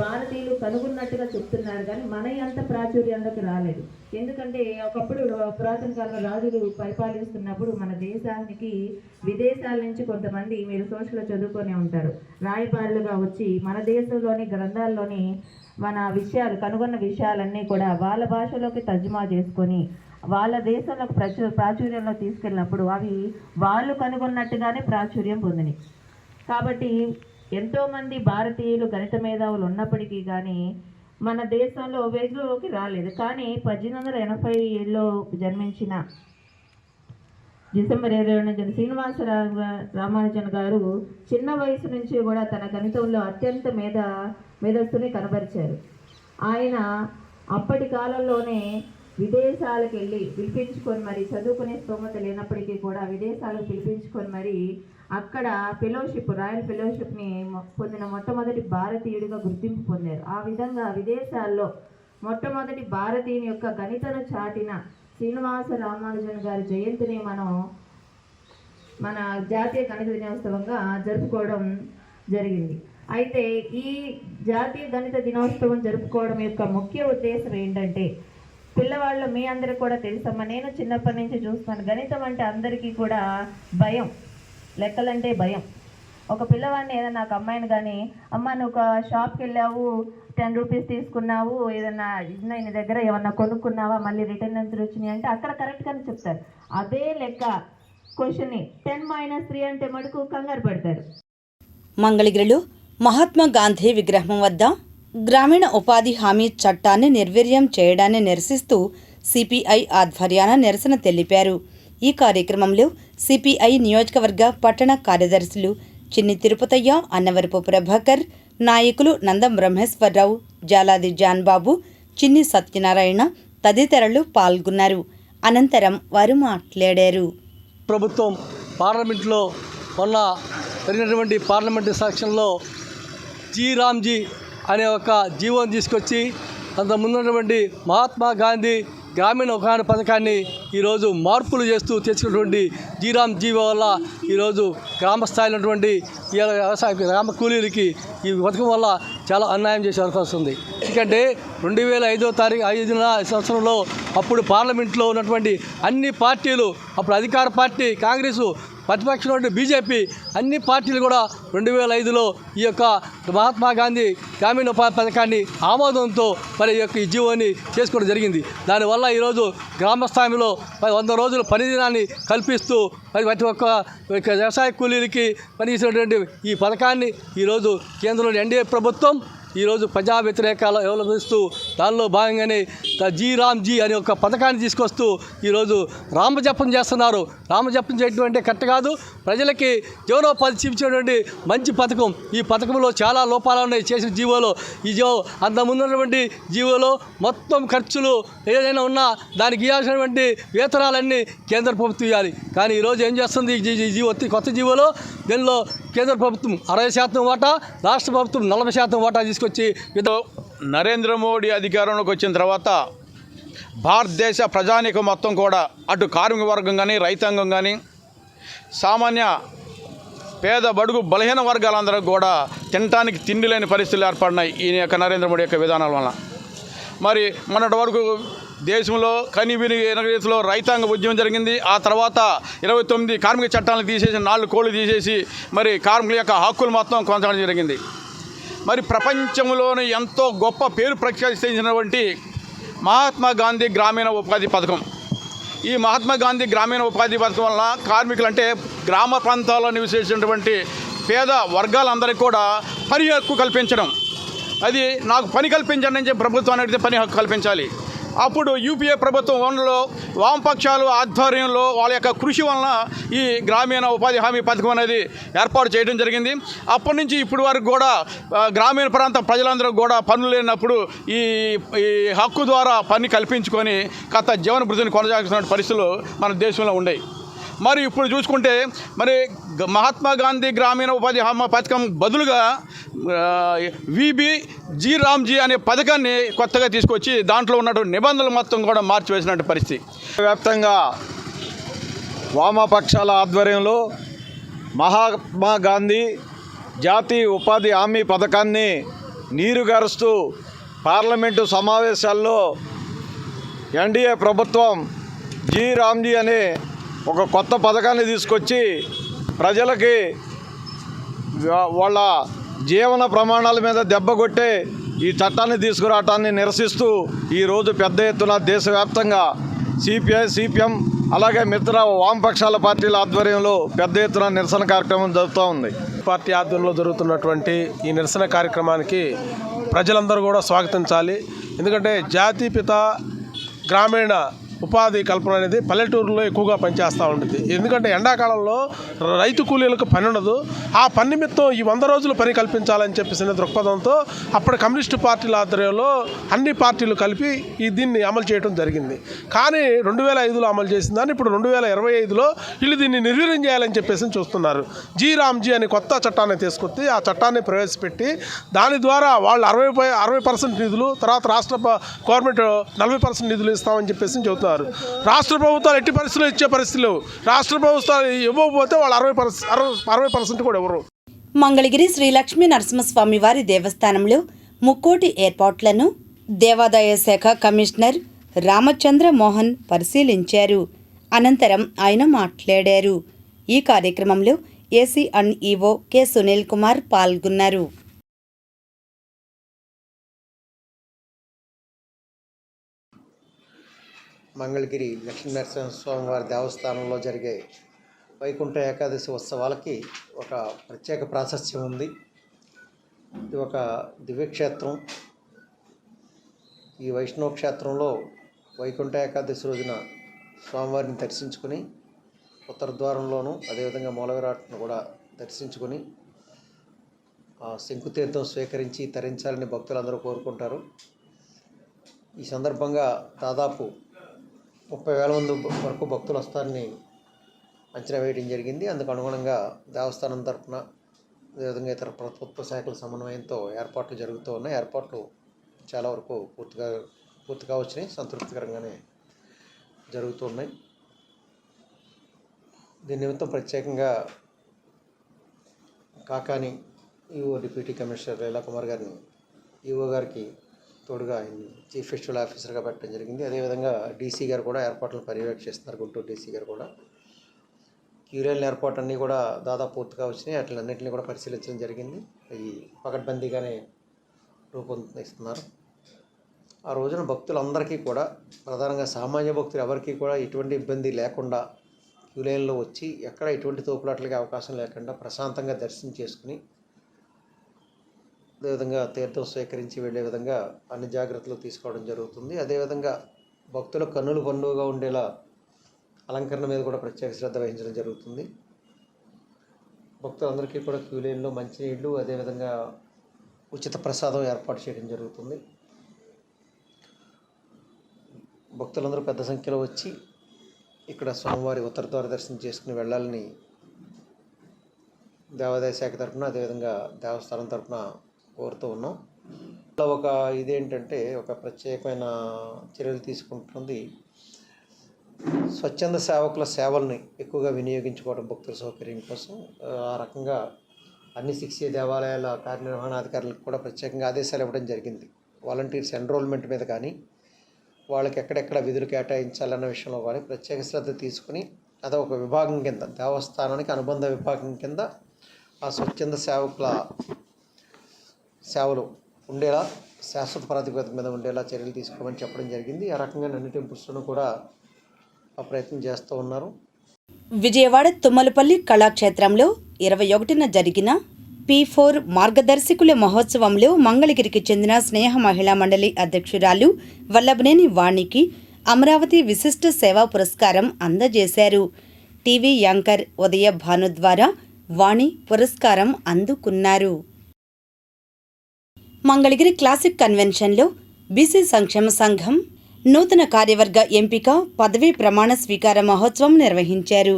భారతీయులు కనుగొన్నట్టుగా చెప్తున్నారు, కానీ మన అంత ప్రాచుర్యంలోకి రాలేదు. ఎందుకంటే ఒకప్పుడు పురాతన కాలంలో రాజులు పరిపాలిస్తున్నప్పుడు మన దేశానికి విదేశాల నుంచి కొంతమంది, మీరు సోషల్లో చదువుకొని ఉంటారు, రాయబారులుగా వచ్చి మన దేశంలోని గ్రంథాల్లోని మన విషయాలు కనుగొన్న విషయాలన్నీ కూడా వాళ్ళ భాషలోకి తర్జుమా చేసుకొని వాళ్ళ దేశంలోకి ప్రాచుర్యంలో తీసుకెళ్ళినప్పుడు అవి వాళ్ళు కనుగొన్నట్టుగానే ప్రాచుర్యం పొందినాయి. కాబట్టి ఎంతోమంది భారతీయులు గణిత మేధావులు ఉన్నప్పటికీ కానీ మన దేశంలో వెలుగులోకి రాలేదు. కానీ 1880లో జన్మించిన డిసెంబర్ 22 శ్రీనివాస రామానుజన్ గారు చిన్న వయసు నుంచి కూడా తన గణితంలో అత్యంత మేధస్సుని కనబరిచారు. ఆయన అప్పటి కాలంలోనే విదేశాలకు వెళ్ళి పిలిపించుకొని మరి చదువుకునే స్తోమత లేనప్పటికీ కూడా విదేశాలకు పిలిపించుకొని మరి అక్కడ ఫెలోషిప్, రాయల్ ఫెలోషిప్ని పొందిన మొట్టమొదటి భారతీయుడిగా గుర్తింపు పొందారు. ఆ విధంగా విదేశాల్లో మొట్టమొదటి భారతీయుని యొక్క గణితను చాటిన శ్రీనివాస రామానుజన్ గారి జయంతిని మనం మన జాతీయ గణిత దినోత్సవంగా జరుపుకోవడం జరిగింది. అయితే ఈ జాతీయ గణిత దినోత్సవం జరుపుకోవడం యొక్క ముఖ్య ఉద్దేశం ఏంటంటే, పిల్లవాళ్ళు మీ అందరికీ కూడా తెలుసమ్మా, నేను చిన్నప్పటి నుంచి చూస్తున్నాను, గణితం అంటే అందరికీ కూడా భయం, లెక్కలంటే భయం. ఒక పిల్లవాడిని ఏదైనా ఒక అమ్మాయిని కానీ, అమ్మ నువ్వు ఒక షాప్కి వెళ్ళావు, 10 రూపీస్ తీసుకున్నావు, ఏదన్నా నీ దగ్గర ఏమన్నా కొనుక్కున్నావా, మళ్ళీ రిటర్న్ ఎంత వచ్చినాయి అంటే అక్కడ కరెక్ట్గానే చెప్తారు. అదే లెక్క క్వశ్చన్ని 10 - 3 అంటే మటుకు కంగారు పడతారు. మంగళగిరిలో మహాత్మా గాంధీ విగ్రహం వద్ద గ్రామీణ ఉపాధి హామీ చట్టాన్ని నిర్వీర్యం చేయడాన్ని నిరసిస్తూ సిపిఐ ఆధ్వర్యాన నిరసన తెలిపారు. ఈ కార్యక్రమంలో సిపిఐ నియోజకవర్గ పట్టణ కార్యదర్శులు చిన్ని తిరుపతయ్య, అన్నవరపు ప్రభాకర్, నాయకులు నందం బ్రహ్మేశ్వరరావు, జాలాది జాన్బాబు, చిన్ని సత్యనారాయణ తదితరులు పాల్గొన్నారు. అనంతరం వారు మాట్లాడారు. ప్రభుత్వం పార్లమెంట్లో మొన్న జరిగినటువంటి పార్లమెంటు సెక్షన్లో జీ రామ్జీ అనే ఒక జీవోని తీసుకొచ్చి అంత ముందున్నటువంటి మహాత్మా గాంధీ గ్రామీణ ఉపాధి పథకాన్ని ఈరోజు మార్పులు చేస్తూ తెచ్చుకున్నటువంటి జీరామ్ జీవో వల్ల ఈరోజు గ్రామ స్థాయిలో ఉన్నటువంటి వ్యవసాయ గ్రామ కూలీలకి ఈ పథకం వల్ల చాలా అన్యాయం చేసే అవకాశం ఉంది. ఎందుకంటే 2005 సంవత్సరంలో అప్పుడు పార్లమెంట్లో ఉన్నటువంటి అన్ని పార్టీలు, అప్పుడు అధికార పార్టీ కాంగ్రెసు ప్రతిపక్షంలో బీజేపీ అన్ని పార్టీలు కూడా 2005లో ఈ యొక్క మహాత్మా గాంధీ గ్రామీణ ఉపాధి పథకాన్ని ఆమోదంతో మరి ఈ యొక్క ఈ జీవోని చేసుకోవడం జరిగింది. దానివల్ల ఈరోజు గ్రామ స్థాయిలో 100 రోజుల పని దినాన్ని కల్పిస్తూ ప్రతి ఒక్క వ్యవసాయ కూలీలకి పనిచేసినటువంటి ఈ పథకాన్ని ఈరోజు కేంద్రంలోని ఎన్డీఏ ప్రభుత్వం ఈరోజు ప్రజా వ్యతిరేకాలు వ్యవహరిస్తూ దానిలో భాగంగానే జీ రామ్ జీ అనే ఒక పథకాన్ని తీసుకొస్తూ ఈరోజు రామజపం చేస్తున్నారు. రామజపం చేయడం అంటే కరెక్ట్ కాదు. ప్రజలకి జీవనోపాధి చూపించేటువంటి మంచి పథకం. ఈ పథకంలో చాలా లోపాలు ఉన్నాయి చేసిన జీవోలో. ఈ జీవో అంతకుముందున్నటువంటి జీవోలో మొత్తం ఖర్చులు ఏదైనా ఉన్నా దానికి ఇవ్వాల్సినటువంటి వేతనాలన్నీ కేంద్ర ప్రభుత్వం ఇవ్వాలి. కానీ ఈరోజు ఏం చేస్తుంది ఈ జీవో కొత్త జీవోలో? దీనిలో కేంద్ర ప్రభుత్వం 60% వాటా, రాష్ట్ర ప్రభుత్వం 40% వాటా తీసుకొచ్చి నరేంద్ర మోడీ అధికారంలోకి వచ్చిన తర్వాత భారతదేశ ప్రజానీకం మొత్తం కూడా అటు కార్మిక వర్గం కానీ రైతాంగం కానీ సామాన్య పేద బడుగు బలహీన వర్గాలందరూ కూడా తినటానికి తిండి లేని పరిస్థితులు ఏర్పడినాయి ఈ యొక్క నరేంద్ర మోడీ యొక్క విధానాల వలన. మరి మొన్నటి వరకు దేశంలో కనివిని రీతిలో రైతాంగ ఉద్యమం జరిగింది. ఆ తర్వాత 29 కార్మిక చట్టాలను తీసేసి 4 కోళ్లు తీసేసి మరి కార్మికుల యొక్క హక్కులు మొత్తం కొనసాగడం జరిగింది. మరి ప్రపంచంలోని ఎంతో గొప్ప పేరు ప్రఖ్యాతించినటువంటి మహాత్మా గాంధీ గ్రామీణ ఉపాధి పథకం. ఈ మహాత్మా గాంధీ గ్రామీణ ఉపాధి పథకం వలన కార్మికులు అంటే గ్రామ ప్రాంతాల్లో నివసించేటువంటి పేద వర్గాలందరికీ కూడా పని హక్కు కల్పించడం. అది నాకు పని కల్పించండి అని చెప్పి ప్రభుత్వాన్ని అడిగితే పని హక్కు కల్పించాలి. అప్పుడు యూపీఏ ప్రభుత్వంలో వామపక్షాలు ఆధ్వర్యంలో వాళ్ళ యొక్క కృషి వలన ఈ గ్రామీణ ఉపాధి హామీ పథకం అనేది ఏర్పాటు చేయడం జరిగింది. అప్పటి నుంచి ఇప్పటి వరకు కూడా గ్రామీణ ప్రాంత ప్రజలందరూ కూడా పనులు లేనప్పుడు ఈ హక్కు ద్వారా పని కల్పించుకొని గత జీవన భృతిని కొనసాగిస్తున్న పరిస్థితులు మన దేశంలో ఉన్నాయి. మరి ఇప్పుడు చూసుకుంటే మరి మహాత్మా గాంధీ గ్రామీణ ఉపాధి హామీ పథకం బదులుగా జీ రామ్ జీ అనే పథకాన్ని కొత్తగా తీసుకొచ్చి దాంట్లో ఉన్నటువంటి నిబంధనలు మొత్తం కూడా మార్చివేసినటువంటి పరిస్థితి. వ్యాప్తంగా వామపక్షాల ఆధ్వర్యంలో మహాత్మా గాంధీ జాతీయ ఉపాధి హామీ పథకాన్ని నీరుగారుస్తూ పార్లమెంటు సమావేశాల్లో ఎన్డీఏ ప్రభుత్వం జీ రామ్ జీ అనే ఒక కొత్త పథకాన్ని తీసుకొచ్చి ప్రజలకి వాళ్ళ జీవన ప్రమాణాల మీద దెబ్బ కొట్టే ఈ చట్టాన్ని తీసుకురావటాన్ని నిరసిస్తూ ఈరోజు పెద్ద ఎత్తున దేశవ్యాప్తంగా సిపిఐ సిపిఎం అలాగే మిత్ర వామపక్షాల పార్టీల ఆధ్వర్యంలో పెద్ద ఎత్తున నిరసన కార్యక్రమం జరుగుతూ ఉంది. పార్టీ ఆధ్వర్యంలో జరుగుతున్నటువంటి ఈ నిరసన కార్యక్రమానికి ప్రజలందరూ కూడా స్వాగతించాలి. ఎందుకంటే జాతీయపిత గ్రామీణ ఉపాధి కల్పన అనేది పల్లెటూరులో ఎక్కువగా పనిచేస్తూ ఉంటుంది. ఎందుకంటే ఎండాకాలంలో రైతు కూలీలకు పని ఉండదు. ఆ పని నిమిత్తం ఈ 100 రోజులు పని కల్పించాలని చెప్పేసిన దృక్పథంతో అప్పటి కమ్యూనిస్టు పార్టీల ఆధ్వర్యంలో అన్ని పార్టీలు కలిపి దీన్ని అమలు చేయడం జరిగింది. కానీ 2005లో అమలు చేసిన దాన్ని ఇప్పుడు 2025లో వీళ్ళు దీన్ని నిర్వీర్యం చేయాలని చెప్పేసి చూస్తున్నారు. జీ రామ్ జీ అనే కొత్త చట్టాన్ని తీసుకొచ్చి ఆ చట్టాన్ని ప్రవేశపెట్టి దాని ద్వారా వాళ్ళు 60% నిధులు, తర్వాత రాష్ట్ర గవర్నమెంట్ 40% నిధులు ఇస్తామని చెప్పేసి చెబుతున్నారు. రాష్ట్ర ప్రభుత్వాలు ఎట్టి పరిస్థితుల్లో ఇచ్చే పరిస్థితులు, రాష్ట్ర ప్రభుత్వాలు ఇవ్వకపోతే వాళ్ళు 60% కూడా ఎవరు. మంగళగిరి శ్రీ లక్ష్మీ నరసింహస్వామి వారి దేవస్థానంలో ముక్కోటి ఏర్పాట్లను దేవాదాయ శాఖ కమిషనర్ రామచంద్ర మోహన్ పరిశీలించారు. అనంతరం ఆయన మాట్లాడారు. ఈ కార్యక్రమంలో AC and EO K Sunil Kumar పాల్గొన్నారు. మంగళగిరి లక్ష్మీనరసింహస్వామి వారి దేవస్థానంలో జరిగే వైకుంఠ ఏకాదశి ఉత్సవాలకి ఒక ప్రత్యేక ప్రాశస్త్యం ఉంది. ఇది ఒక దివ్యక్షేత్రం. ఈ వైష్ణవ క్షేత్రంలో వైకుంఠ ఏకాదశి రోజున స్వామివారిని దర్శించుకుని ఉత్తర ద్వారంలోనూ అదేవిధంగా మూలవిరాట్ను కూడా దర్శించుకొని శంకుతీర్థం స్వీకరించి తరించాలని భక్తులందరూ కోరుకుంటారు. ఈ సందర్భంగా దాదాపు 30,000 మంది వరకు భక్తులు వస్తారని అంచనా వేయడం జరిగింది. అందుకు అనుగుణంగా దేవస్థానం తరఫున అదేవిధంగా ఇతర ప్రభుత్వ శాఖల సమన్వయంతో ఏర్పాట్లు జరుగుతూ ఉన్నాయి. ఏర్పాట్లు చాలా వరకు పూర్తిగా వచ్చినాయి, సంతృప్తికరంగానే జరుగుతూ ఉన్నాయి. దీని నిమిత్తం ప్రత్యేకంగా కాకాని ఈఓ డిప్యూటీ కమిషనర్ లీలా కుమార్ గారిని ఈఓ గారికి తోడుగా చీఫ్ ఫెస్టివల్ ఆఫీసర్గా పెట్టడం జరిగింది. అదేవిధంగా డీసీ గారు కూడా ఏర్పాట్లను పర్యవేక్షిస్తున్నారు. గుంటూరు డీసీ గారు కూడా క్యూ లైన్ల ఏర్పాటు అన్నీ కూడా దాదాపు పూర్తిగా వచ్చినాయి. వాటిలన్నింటినీ కూడా పరిశీలించడం జరిగింది. అవి పకడ్బందీగానే రూపొందిస్తున్నారు. ఆ రోజున భక్తులందరికీ కూడా, ప్రధానంగా సామాన్య భక్తులు ఎవరికీ కూడా ఎటువంటి ఇబ్బంది లేకుండా క్యూ లైన్లో వచ్చి ఎక్కడ ఎటువంటి తోపులాట్లకి అవకాశం లేకుండా ప్రశాంతంగా దర్శనం చేసుకుని అదేవిధంగా తీర్థం స్వీకరించి వెళ్ళే విధంగా అన్ని జాగ్రత్తలు తీసుకోవడం జరుగుతుంది. అదేవిధంగా భక్తుల కన్నుల పండుగగా ఉండేలా అలంకరణ మీద కూడా ప్రత్యేక శ్రద్ధ వహించడం జరుగుతుంది. భక్తులందరికీ కూడా క్యూ లైన్లో మంచినీళ్ళు, అదేవిధంగా ఉచిత ప్రసాదం ఏర్పాటు చేయడం జరుగుతుంది. భక్తులందరూ పెద్ద సంఖ్యలో వచ్చి ఇక్కడ స్వామివారి ఉత్తర ద్వార దర్శనం చేసుకుని వెళ్ళాలని దేవాదాయ శాఖ తరఫున, అదేవిధంగా దేవస్థానం తరఫున కోరుతూ ఉన్నాం. ఒక ఇదేంటంటే ఒక ప్రత్యేకమైన చర్యలు తీసుకుంటుంది. స్వచ్ఛంద సేవకుల సేవల్ని ఎక్కువగా వినియోగించుకోవడం భక్తుల సౌకర్యం కోసం. ఆ రకంగా అన్ని 6 దేవాలయాల కార్యనిర్వహణాధికారులకు కూడా ప్రత్యేకంగా ఆదేశాలు ఇవ్వడం జరిగింది. వాలంటీర్స్ ఎన్రోల్మెంట్ మీద కానీ, వాళ్ళకి ఎక్కడెక్కడ విధులు కేటాయించాలన్న విషయంలో కానీ ప్రత్యేక శ్రద్ధ తీసుకుని అదొక విభాగం కింద, దేవస్థానానికి అనుబంధ విభాగం కింద ఆ స్వచ్ఛంద సేవకుల సేవలు ఉండేలా, శాశ్వత ప్రాతిపదిక మీద ఉండేలా చర్యలు తీసుకోమని చెప్పడం జరిగింది. ఆ రకంగా అన్ని టెంపుల్స్లోనూ కూడా ఆ ప్రయత్నం చేస్తూ ఉన్నారు. విజయవాడ తుమ్మలపల్లి కళాక్షేత్రంలో 21న జరిగిన P4 మార్గదర్శకుల మహోత్సవంలో మంగళగిరికి చెందిన స్నేహ మహిళా మండలి అధ్యక్షురాలు వల్లభనేని వాణికి అమరావతి విశిష్ట సేవా పురస్కారం అందజేశారు. టీవీ యాంకర్ ఉదయ భాను ద్వారా వాణి పురస్కారం అందుకున్నారు. మంగళగిరి క్లాసిక్ కన్వెన్షన్లో బీసీ సంక్షేమ సంఘం నూతన కార్యవర్గ ఎంపిక పదవీ ప్రమాణ స్వీకార మహోత్సవం నిర్వహించారు.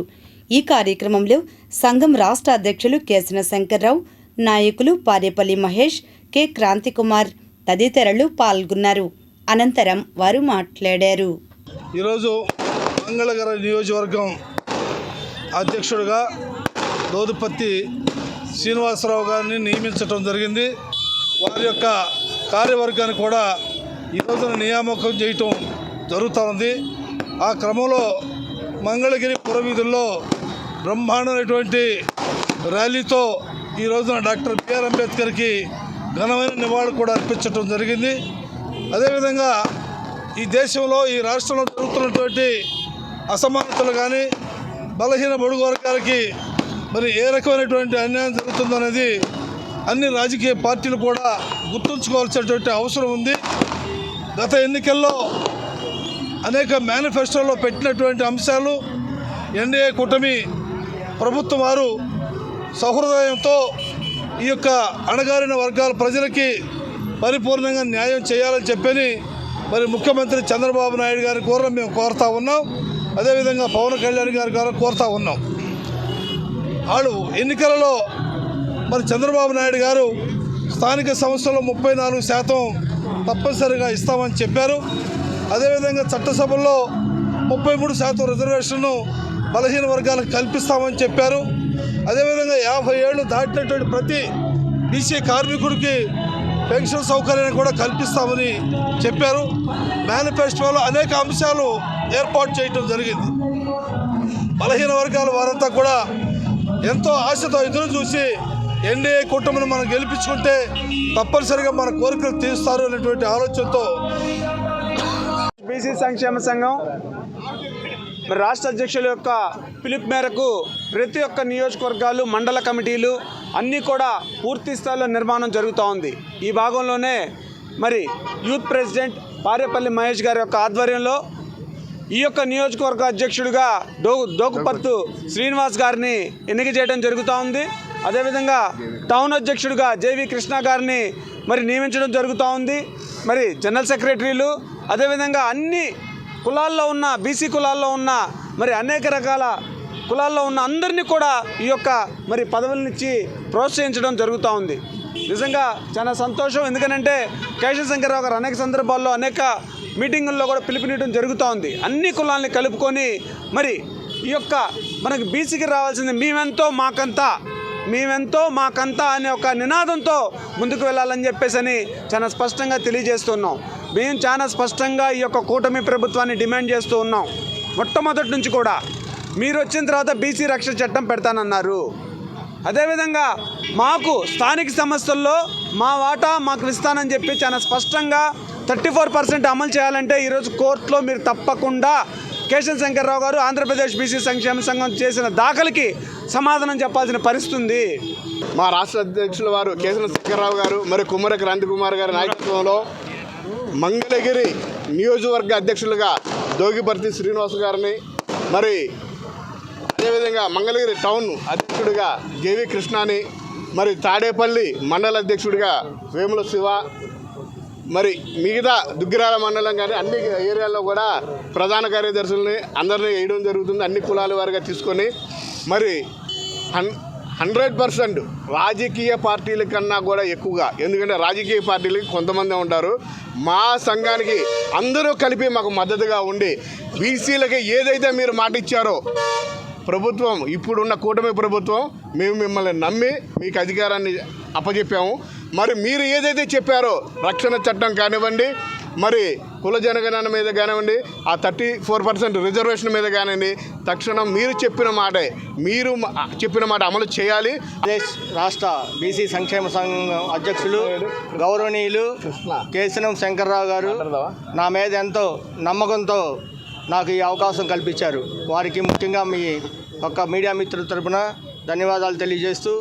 ఈ కార్యక్రమంలో సంఘం రాష్ట్ర అధ్యక్షులు కేసన శంకర్రావు, నాయకులు పారేపల్లి మహేష్, కె క్రాంతికుమార్ తదితరులు పాల్గొన్నారు. అనంతరం వారు మాట్లాడారు. ఈరోజు మంగళగిరి నియోజకవర్గం అధ్యక్షుడిగా దోదుపత్తి శ్రీనివాసరావు గారిని నియమించడం జరిగింది. వారి యొక్క కార్యవర్గాన్ని కూడా ఈ రోజున నియామకం చేయటం జరుగుతూ ఉంది. ఆ క్రమంలో మంగళగిరి పురవీధుల్లో బ్రహ్మాండమైనటువంటి ర్యాలీతో ఈ రోజున డాక్టర్ బిఆర్ అంబేద్కర్కి ఘనమైన నివాళులు కూడా అర్పించడం జరిగింది. అదేవిధంగా ఈ దేశంలో, ఈ రాష్ట్రంలో జరుగుతున్నటువంటి అసమానతలు కానీ, బలహీన బడుగు వర్గాలకి మరి ఏ రకమైనటువంటి అన్యాయం జరుగుతుందనేది అన్ని రాజకీయ పార్టీలు కూడా గుర్తుంచుకోవాల్సినటువంటి అవసరం ఉంది. గత ఎన్నికల్లో అనేక మేనిఫెస్టోలో పెట్టినటువంటి అంశాలు ఎన్డీఏ కూటమి ప్రభుత్వం వారు సహృదయంతో ఈ యొక్క అణగారిన వర్గాల ప్రజలకి పరిపూర్ణంగా న్యాయం చేయాలని చెప్పని మరి ముఖ్యమంత్రి చంద్రబాబు నాయుడు గారి కూడా మేము కోరుతా ఉన్నాం. అదేవిధంగా పవన్ కళ్యాణ్ గారి కూడా కోరుతా ఉన్నాం. వాళ్ళు ఎన్నికలలో మరి చంద్రబాబు నాయుడు గారు స్థానిక సంస్థల్లో 34% తప్పనిసరిగా ఇస్తామని చెప్పారు. అదేవిధంగా చట్టసభల్లో 33% రిజర్వేషన్ను బలహీన వర్గాలకు కల్పిస్తామని చెప్పారు. అదేవిధంగా 50 ఏళ్ళు దాటినటువంటి ప్రతి బీసీ కార్మికుడికి పెన్షన్ సౌకర్యాన్ని కూడా కల్పిస్తామని చెప్పారు. మేనిఫెస్టోలో అనేక అంశాలు ఏర్పాటు చేయడం జరిగింది. బలహీన వర్గాల వారంతా కూడా ఎంతో ఆశతో ఎదురు చూసి ఎన్డీఏ కూటమిని మనం గెలిపించుకుంటే తప్పనిసరిగా మన కోరికలు తీరుస్తారు అనేటువంటి ఆలోచనతో బీసీ సంక్షేమ సంఘం మరి రాష్ట్ర అధ్యక్షుల యొక్క పిలుపు మేరకు ప్రతి ఒక్క నియోజకవర్గాలు, మండల కమిటీలు అన్నీ కూడా పూర్తి స్థాయిలో నిర్మాణం జరుగుతూ ఉంది. ఈ భాగంలోనే మరి యూత్ ప్రెసిడెంట్ పారేపల్లి మహేష్ గారి యొక్క ఆధ్వర్యంలో ఈ యొక్క నియోజకవర్గ అధ్యక్షుడిగా దోకుపత్తు శ్రీనివాస్ గారిని ఎన్నిక చేయడం జరుగుతూ ఉంది. అదేవిధంగా టౌన్ అధ్యక్షుడిగా జేవి కృష్ణ గారిని మరి నియమించడం జరుగుతూ ఉంది. మరి జనరల్ సెక్రటరీలు, అదేవిధంగా అన్ని కులాల్లో ఉన్న, బీసీ కులాల్లో ఉన్న, మరి అనేక రకాల కులాల్లో ఉన్న అందరినీ కూడా ఈ యొక్క మరి పదవులనిచ్చి ప్రోత్సహించడం జరుగుతూ ఉంది. నిజంగా చాలా సంతోషం. ఎందుకంటే కేశవ శంకర్రావు గారు అనేక సందర్భాల్లో అనేక మీటింగుల్లో కూడా పిలుపునియడం జరుగుతూ ఉంది. అన్ని కులాలని కలుపుకొని మరి ఈ యొక్క మనకి బీసీకి రావాల్సింది మేమెంతో మాకంతా అనే ఒక నినాదంతో ముందుకు వెళ్ళాలని చెప్పేసి చాలా స్పష్టంగా తెలియజేస్తున్నాం. మేము చాలా స్పష్టంగా ఈ యొక్క కూటమి ప్రభుత్వాన్ని డిమాండ్ చేస్తూ ఉన్నాం. మొట్టమొదటి నుంచి కూడా మీరు వచ్చిన తర్వాత బీసీ రక్షణ చట్టం పెడతానన్నారు. అదేవిధంగా మాకు స్థానిక సంస్థల్లో మా వాటా మాకు ఇస్తానని చెప్పి చాలా స్పష్టంగా 34% అమలు చేయాలంటే ఈరోజు కోర్టులో మీరు తప్పకుండా కేశవ శంకర్రావు గారు ఆంధ్రప్రదేశ్ బీసీ సంక్షేమ సంఘం చేసిన దాఖలకి సమాధానం చెప్పాల్సిన పరిస్థితి ఉంది. మా రాష్ట్ర అధ్యక్షుల వారు కేశవ శంకర్రావు గారు మరి కుమ్మర క్రాంతి కుమార్ గారి నాయకత్వంలో మంగళగిరి నియోజకవర్గ అధ్యక్షులుగా దోగిపర్తి శ్రీనివాస్ గారిని, మరి అదేవిధంగా మంగళగిరి టౌన్ అధ్యక్షుడిగా జేవి కృష్ణాని, మరి తాడేపల్లి మండల అధ్యక్షుడిగా వేముల శివ, మరి మిగతా దుగ్గిరాల మండలం కానీ అన్ని ఏరియాల్లో కూడా ప్రధాన కార్యదర్శుల్ని అందరినీ వేయడం జరుగుతుంది. అన్ని కులాల వారిగా తీసుకొని మరి 100% రాజకీయ పార్టీల కన్నా కూడా ఎక్కువగా, ఎందుకంటే రాజకీయ పార్టీలకి కొంతమంది ఉంటారు, మా సంఘానికి అందరూ కలిపి మాకు మద్దతుగా ఉండి బీసీలకి ఏదైతే మీరు మాట ఇచ్చారో ప్రభుత్వం, ఇప్పుడున్న కూటమి ప్రభుత్వం, మేము మిమ్మల్ని నమ్మి మీకు అధికారాన్ని అప్పచెప్పాము. మరి మీరు ఏదైతే చెప్పారో రక్షణ చట్టం కానివ్వండి, మరి కుల జనగణన మీద కానివ్వండి, ఆ 34% రిజర్వేషన్ మీద కానివ్వండి, తక్షణం మీరు చెప్పిన మాట అమలు చేయాలి. రాష్ట్ర బీసీ సంక్షేమ సంఘం అధ్యక్షులు గౌరవనీయులు కేశవ శంకర్రావు గారు నా మీద ఎంతో నమ్మకంతో నాకు ఈ అవకాశం కల్పించారు. వారికి ముఖ్యంగా మీ ఒక్క మీడియా మిత్రుల తరపున ధన్యవాదాలు తెలియజేస్తూ,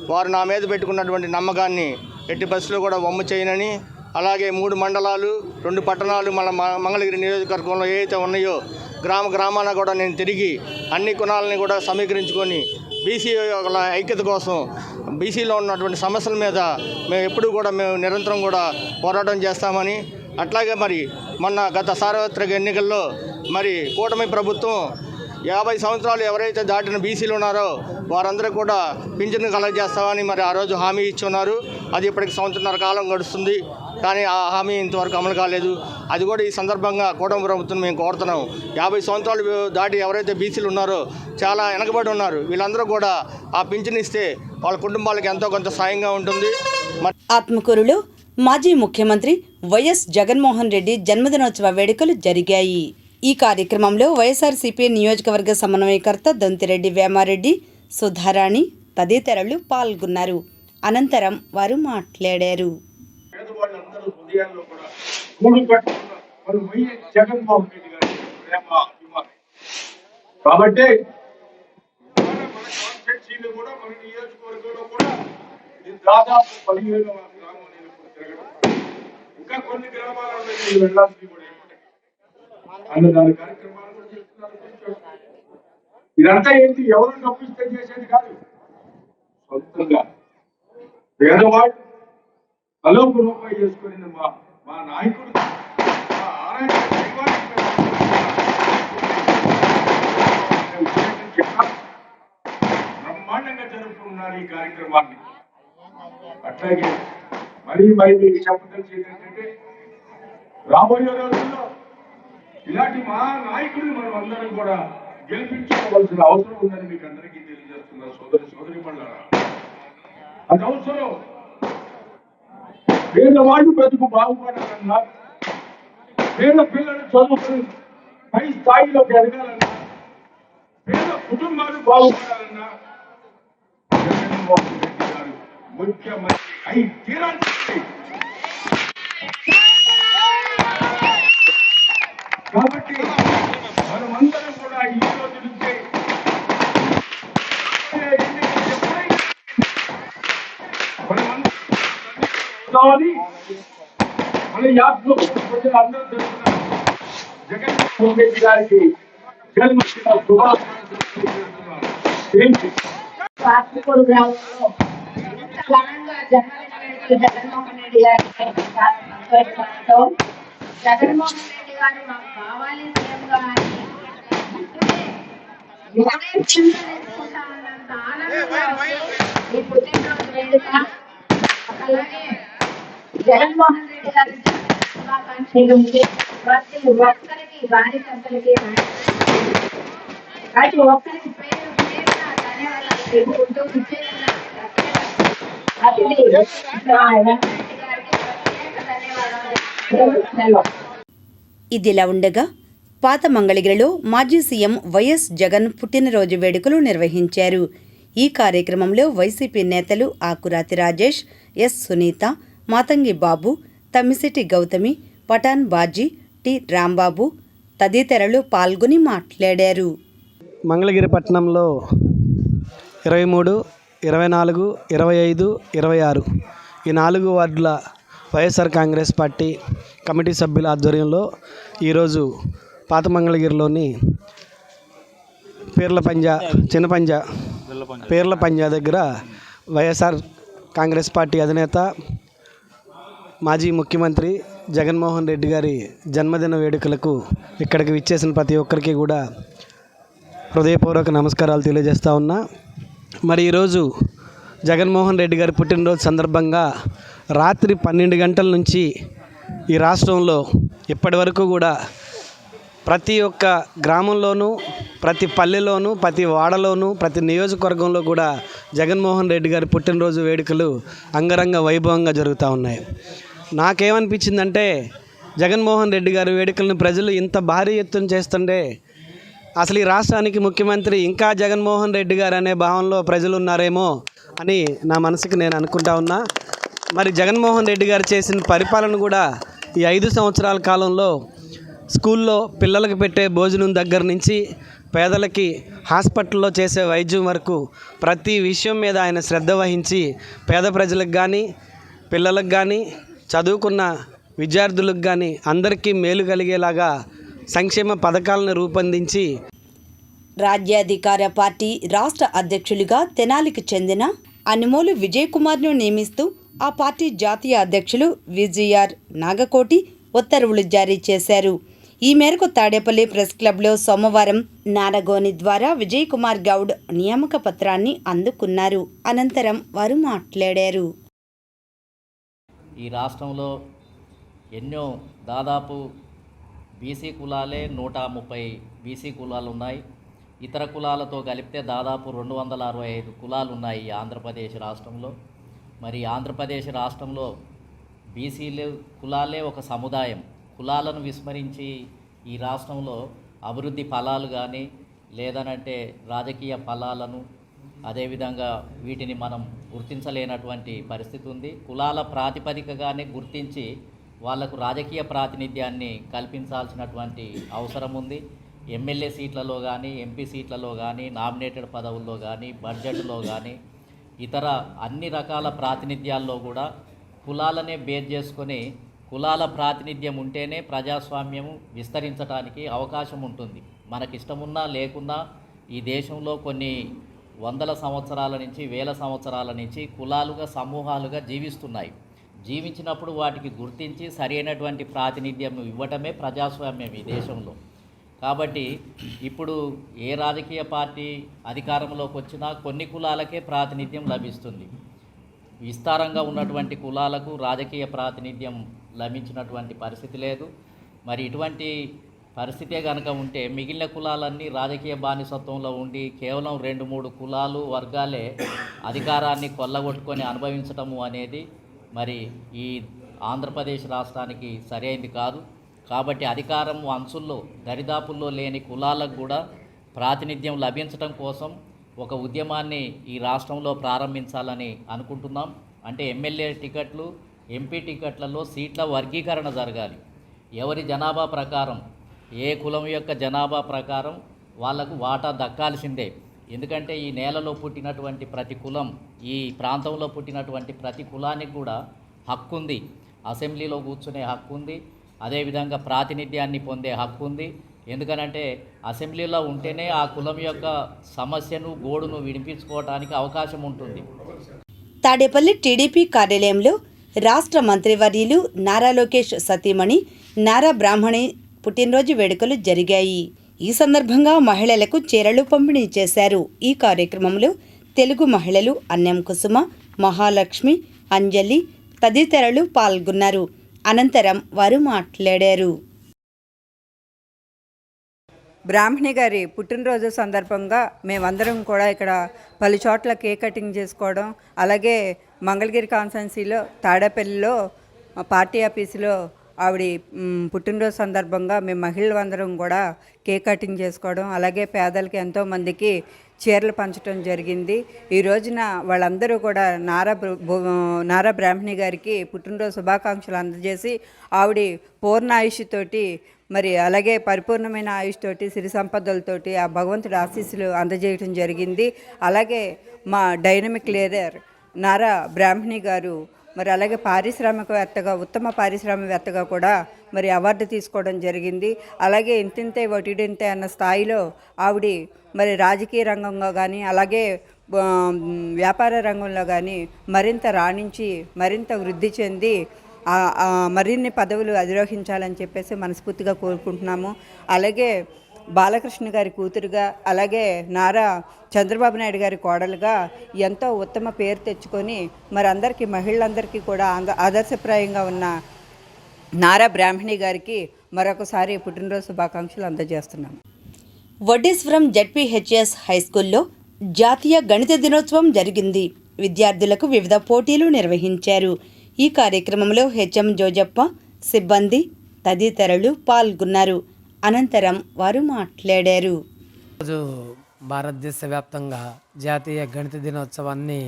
వారు నా మీద పెట్టుకున్నటువంటి నమ్మకాన్ని ఎట్టి పరిస్థితుల్లో కూడా వమ్ము చేయనని, అలాగే 3 మండలాలు 2 పట్టణాలు మన మంగళగిరి నియోజకవర్గంలో ఏవైతే ఉన్నాయో గ్రామాన కూడా నేను తిరిగి అన్ని కులాలని కూడా సమీకరించుకొని బీసీ ఐక్యత కోసం, బీసీలో ఉన్నటువంటి సమస్యల మీద మేము నిరంతరం కూడా పోరాటం చేస్తామని, అట్లాగే మరి మొన్న గత సార్వత్రిక ఎన్నికల్లో మరి కూటమి ప్రభుత్వం 50 సంవత్సరాలు ఎవరైతే దాటిన బీసీలు ఉన్నారో వారందరూ కూడా పింఛను కలగజేస్తామని మరి ఆ రోజు హామీ ఇచ్చి ఉన్నారు. అది ఇప్పటికి 1.5 సంవత్సరాల కాలం గడుస్తుంది, కానీ ఆ హామీ ఇంతవరకు అమలు కాలేదు. అది కూడా ఈ సందర్భంగా కూటమి ప్రభుత్వం మేము కోరుతున్నాం. 50 సంవత్సరాలు దాటి ఎవరైతే బీసీలు ఉన్నారో చాలా వెనకబడి ఉన్నారు, వీళ్ళందరూ కూడా ఆ పింఛను ఇస్తే వాళ్ళ కుటుంబాలకు ఎంతో కొంత సాయంగా ఉంటుంది. ఆత్మకూరులో మాజీ ముఖ్యమంత్రి వైఎస్ జగన్మోహన్ రెడ్డి జన్మదినోత్సవ వేడుకలు జరిగాయి. ఈ కార్యక్రమంలో వైఎస్ఆర్సీపీ నియోజకవర్గ సమన్వయకర్త దొంతిరెడ్డి వేమారెడ్డి, సుధారాణి తదితరులు పాల్గొన్నారు. అనంతరం వారు మాట్లాడారు. కాబట్టి దాదాపు 17 ఇంకా కొన్ని గ్రామాలలో వెళ్ళాల్సి కూడా అన్నదాన కార్యక్రమాలు కూడా చేస్తున్నారు. ఇదంతా ఏంటి, ఎవరు డబ్బిస్తే చేసేది కాదు, సొంతంగా పేదవాళ్ళు అలోపు రూపాయి చేసుకుని మా నాయకుడు బ్రహ్మాండంగా జరుపుకుంటున్నారు ఈ కార్యక్రమాన్ని. అట్లాగే మరి మీకు చెప్పదలిసి ఏంటంటే రాబోయే రోజుల్లో ఇలాంటి మా నాయకుడిని మనం అందరం కూడా గెలిపించుకోవాల్సిన అవసరం ఉందని మీకు అందరికీ తెలియజేస్తున్నారు. సోదరి మళ్ళారా, అది అవసరం. పేదవాళ్ళు బ్రతుకు బాగుపడాలన్నా, పేద పిల్లలు చదువుకుని పై స్థాయిలోకి ఎదగాలన్నా, పేద కుటుంబాలు బాగుపడాలన్నా జగన్మోహన్ రెడ్డి గారు ముఖ్యమంత్రి అయి తీరాల్సింది. కాబట్టి మనమందరం కూడా ఈ రోజు నుంచే మన యాత్ర ప్రజలు అందరూ తెలుస్తున్నారు. జగన్మోహన్ రెడ్డి గారికి జన్మదిన శుభాకాంక్షలు గ్రామంలో ఘనంగా జన్మదిన జగన్మోహన్ రెడ్డి గారికి జగన్మోహన్ రెడ్డి గారు మాకు కావాలి సీఎంగా నేర్చుకుంటామన్నంత ఆనందంగా ఈ పుట్టినరోజు వేడుక. అలాగే జగన్మోహన్ రెడ్డి గారి శుభాకాంక్షలు ప్రతి ఒక్కరికి, కార్యకర్తలకి, ప్రతి ఒక్కరికి పేరు పేరున ధన్యవాదాలు తెలుపుకుంటూ ఇచ్చేసిన అతిథి వెంకటరెడ్డి గారికి ప్రత్యేక ధన్యవాదాలు. ఇదిలా ఉండగా పాత మంగళగిరిలో మాజీ సీఎం వైఎస్ జగన్ పుట్టినరోజు వేడుకలు నిర్వహించారు. ఈ కార్యక్రమంలో వైసీపీ నేతలు ఆకురాతి రాజేష్, ఎస్ సునీత, మాతంగి బాబు, తమ్మిశెట్టి గౌతమి, పఠాన్ బాజీ, టి రాంబాబు తదితరులు పాల్గొని మాట్లాడారు. మంగళగిరి పట్టణంలో 23, 24, 25, 26 ఈ 4 వార్డుల వైఎస్ఆర్ కాంగ్రెస్ పార్టీ కమిటీ సభ్యుల ఆధ్వర్యంలో ఈరోజు పాత మంగళగిరిలోని పీర్ల పంజా దగ్గర వైఎస్ఆర్ కాంగ్రెస్ పార్టీ అధినేత మాజీ ముఖ్యమంత్రి జగన్మోహన్ రెడ్డి గారి జన్మదిన వేడుకలకు ఇక్కడికి విచ్చేసిన ప్రతి ఒక్కరికి కూడా హృదయపూర్వక నమస్కారాలు తెలియజేస్తూ ఉన్నా. మరి ఈరోజు జగన్మోహన్ రెడ్డి గారి పుట్టినరోజు సందర్భంగా రాత్రి 12 గంటల నుంచి ఈ రాష్ట్రంలో ఇప్పటి వరకు కూడా ప్రతి ఒక్క గ్రామంలోనూ, ప్రతి పల్లెలోనూ, ప్రతి వాడలోనూ, ప్రతి నియోజకవర్గంలో కూడా జగన్మోహన్ రెడ్డి గారి పుట్టినరోజు వేడుకలు అంగరంగ వైభవంగా జరుగుతూ ఉన్నాయి. నాకేమనిపించిందంటే జగన్మోహన్ రెడ్డి గారి వేడుకలను ప్రజలు ఇంత భారీ ఎత్తున చేస్తుంటే అసలు ఈ రాష్ట్రానికి ముఖ్యమంత్రి ఇంకా జగన్మోహన్ రెడ్డి గారు అనే భావనలో ప్రజలు ఉన్నారేమో అని నా మనసుకి నేను అనుకుంటా ఉన్నా. మరి జగన్మోహన్ రెడ్డి గారు చేసిన పరిపాలన కూడా ఈ 5 సంవత్సరాల కాలంలో స్కూల్లో పిల్లలకు పెట్టే భోజనం దగ్గర నుంచి పేదలకి హాస్పిటల్లో చేసే వైద్యం వరకు ప్రతి విషయం మీద ఆయన శ్రద్ధ వహించి పేద ప్రజలకు కానీ, పిల్లలకు కానీ, చదువుకున్న విద్యార్థులకు కానీ అందరికీ మేలు కలిగేలాగా సంక్షేమ పథకాలను రూపొందించి రాజ్యాధికార పార్టీ రాష్ట్ర అధ్యక్షులుగా తెనాలికి చెందిన అనుమోలు విజయ్ కుమార్ను నియమిస్తూ ఆ పార్టీ జాతీయ అధ్యక్షులు విజిఆర్ నాగకోటి ఉత్తర్వులు జారీ చేశారు. ఈ మేరకు తాడేపల్లి ప్రెస్ క్లబ్లో సోమవారం నారగోని ద్వారా విజయ్ కుమార్ గౌడ్ నియామక పత్రాన్ని అందుకున్నారు. అనంతరం వారు మాట్లాడారు. ఈ రాష్ట్రంలో ఎన్నో దాదాపు బీసీ కులాలే 130 బీసీ కులాలు ఉన్నాయి. ఇతర కులాలతో కలిపితే దాదాపు 265 కులాలు ఉన్నాయి ఈ ఆంధ్రప్రదేశ్ రాష్ట్రంలో. మరి ఆంధ్రప్రదేశ్ రాష్ట్రంలో బీసీలు కులాలే ఒక సముదాయం. కులాలను విస్మరించి ఈ రాష్ట్రంలో అభివృద్ధి ఫలాలు కానీ లేదనంటే రాజకీయ ఫలాలను అదేవిధంగా వీటిని మనం గుర్తించలేనటువంటి పరిస్థితి ఉంది. కులాల ప్రాతిపదికగానే గుర్తించి వాళ్లకు రాజకీయ ప్రాతినిధ్యాన్ని కల్పించాల్సినటువంటి అవసరం ఉంది. ఎమ్మెల్యే సీట్లలో కానీ, ఎంపీ సీట్లలో కానీ, నామినేటెడ్ పదవుల్లో కానీ, బడ్జెట్లో కానీ, ఇతర అన్ని రకాల ప్రాతినిధ్యాల్లో కూడా కులాలనే బేస్ చేసుకొని కులాల ప్రాతినిధ్యం ఉంటేనే ప్రజాస్వామ్యం విస్తరించడానికి అవకాశం ఉంటుంది. మనకిష్టమున్నా లేకున్నా ఈ దేశంలో కొన్ని వందల సంవత్సరాల నుంచి, వేల సంవత్సరాల నుంచి కులాలుగా, సమూహాలుగా జీవిస్తున్నాయి. జీవించినప్పుడు వాటికి గుర్తించి సరైనటువంటి ప్రాతినిధ్యం ఇవ్వటమే ప్రజాస్వామ్యం ఈ దేశంలో. కాబట్టి ఇప్పుడు ఏ రాజకీయ పార్టీ అధికారంలోకి వచ్చినా కొన్ని కులాలకే ప్రాతినిధ్యం లభిస్తుంది. విస్తారంగా ఉన్నటువంటి కులాలకు రాజకీయ ప్రాతినిధ్యం లభించినటువంటి పరిస్థితి లేదు. మరి ఇటువంటి పరిస్థితే కనుక ఉంటే మిగిలిన కులాలన్నీ రాజకీయ బానిసత్వంలో ఉండి కేవలం 2-3 కులాలు, వర్గాలే అధికారాన్ని కొల్లగొట్టుకొని అనుభవించటము అనేది మరి ఈ ఆంధ్రప్రదేశ్ రాష్ట్రానికి సరైనది కాదు. కాబట్టి అధికారం అంచుల్లో, దరిదాపుల్లో లేని కులాలకు కూడా ప్రాతినిధ్యం లభించడం కోసం ఒక ఉద్యమాన్ని ఈ రాష్ట్రంలో ప్రారంభించాలని అనుకుంటున్నాం. అంటే ఎమ్మెల్యే టికెట్లు, ఎంపీ టికెట్లలో సీట్ల వర్గీకరణ జరగాలి. ఎవరి జనాభా ప్రకారం, ఏ కులం యొక్క జనాభా ప్రకారం వాళ్లకు వాటా దక్కాల్సిందే. ఎందుకంటే ఈ నేలలో పుట్టినటువంటి ప్రతి కులం, ఈ ప్రాంతంలో పుట్టినటువంటి ప్రతి కులానికి కూడా హక్కు ఉంది. అసెంబ్లీలో కూర్చునే హక్కు ఉంది, అదేవిధంగా ప్రాతినిధ్యాన్ని పొందే హక్కు ఉంది. ఎందుకనంటే అసెంబ్లీలో ఉంటేనే ఆ కులం యొక్క సమస్యను, గోడును వినిపించుకోవడానికి అవకాశం ఉంటుంది. తాడేపల్లి టీడీపీ కార్యాలయంలో రాష్ట్ర మంత్రివర్యులు నారా లోకేష్ సతీమణి నారా బ్రాహ్మణి పుట్టినరోజు వేడుకలు జరిగాయి. ఈ సందర్భంగా మహిళలకు చీరలు పంపిణీ చేశారు. ఈ కార్యక్రమంలో తెలుగు మహిళలు అన్నం కుసుమ, మహాలక్ష్మి, అంజలి తదితరులు పాల్గొన్నారు. అనంతరం వారు మాట్లాడారు. బ్రాహ్మణి గారి పుట్టినరోజు సందర్భంగా మేమందరం కూడా ఇక్కడ పలు చోట్ల కేక్ కటింగ్ చేసుకోవడం, అలాగే మంగళగిరి కాన్స్టిట్యున్సీలో తాడేపల్లిలో పార్టీ ఆఫీసులో ఆవిడ పుట్టినరోజు సందర్భంగా మేము మహిళలందరం కూడా కేక్ కటింగ్ చేసుకోవడం, అలాగే పేదలకి ఎంతోమందికి చీరలు పంచడం జరిగింది. ఈ రోజున వాళ్ళందరూ కూడా నారా బ్రాహ్మణి గారికి పుట్టినరోజు శుభాకాంక్షలు అందజేసి ఆవిడ పూర్ణ ఆయుష్తోటి మరి అలాగే పరిపూర్ణమైన ఆయుష్తోటి సిరి సంపదలతోటి ఆ భగవంతుడి ఆశీస్సులు అందజేయడం జరిగింది. అలాగే మా డైనమిక్ లీడర్ నారా బ్రాహ్మణి గారు మరి అలాగే పారిశ్రామికవేత్తగా ఉత్తమ పారిశ్రామికవేత్తగా కూడా మరి అవార్డు తీసుకోవడం జరిగింది. అలాగే ఇంతింతే ఒటిడింతే అన్న స్థాయిలో ఆవిడ మరి రాజకీయ రంగంలో కానీ అలాగే వ్యాపార రంగంలో కానీ మరింత రాణించి మరింత వృద్ధి చెంది మరిన్ని పదవులు అధిరోహించాలని చెప్పేసి మనస్ఫూర్తిగా కోరుకుంటున్నాము. అలాగే బాలకృష్ణ గారి కూతురుగా అలాగే నారా చంద్రబాబు నాయుడు గారి కోడలుగా ఎంతో ఉత్తమ పేరు తెచ్చుకొని మరి అందరికీ మహిళలందరికీ కూడా ఆదర్శప్రాయంగా ఉన్న నారా బ్రాహ్మణి గారికి మరొకసారి పుట్టినరోజు శుభాకాంక్షలు అందజేస్తున్నాము. వడ్డేశ్వరం జెడ్పీహెచ్ఎస్ హైస్కూల్లో జాతీయ గణిత దినోత్సవం జరిగింది. విద్యార్థులకు వివిధ పోటీలు నిర్వహించారు. ఈ కార్యక్రమంలో హెచ్ఎం జోజప్ప, సిబ్బంది తదితరులు పాల్గొన్నారు. అనంతరం వారు మాట్లాడారు. ఈరోజు భారతదేశ వ్యాప్తంగా జాతీయ గణిత దినోత్సవాన్ని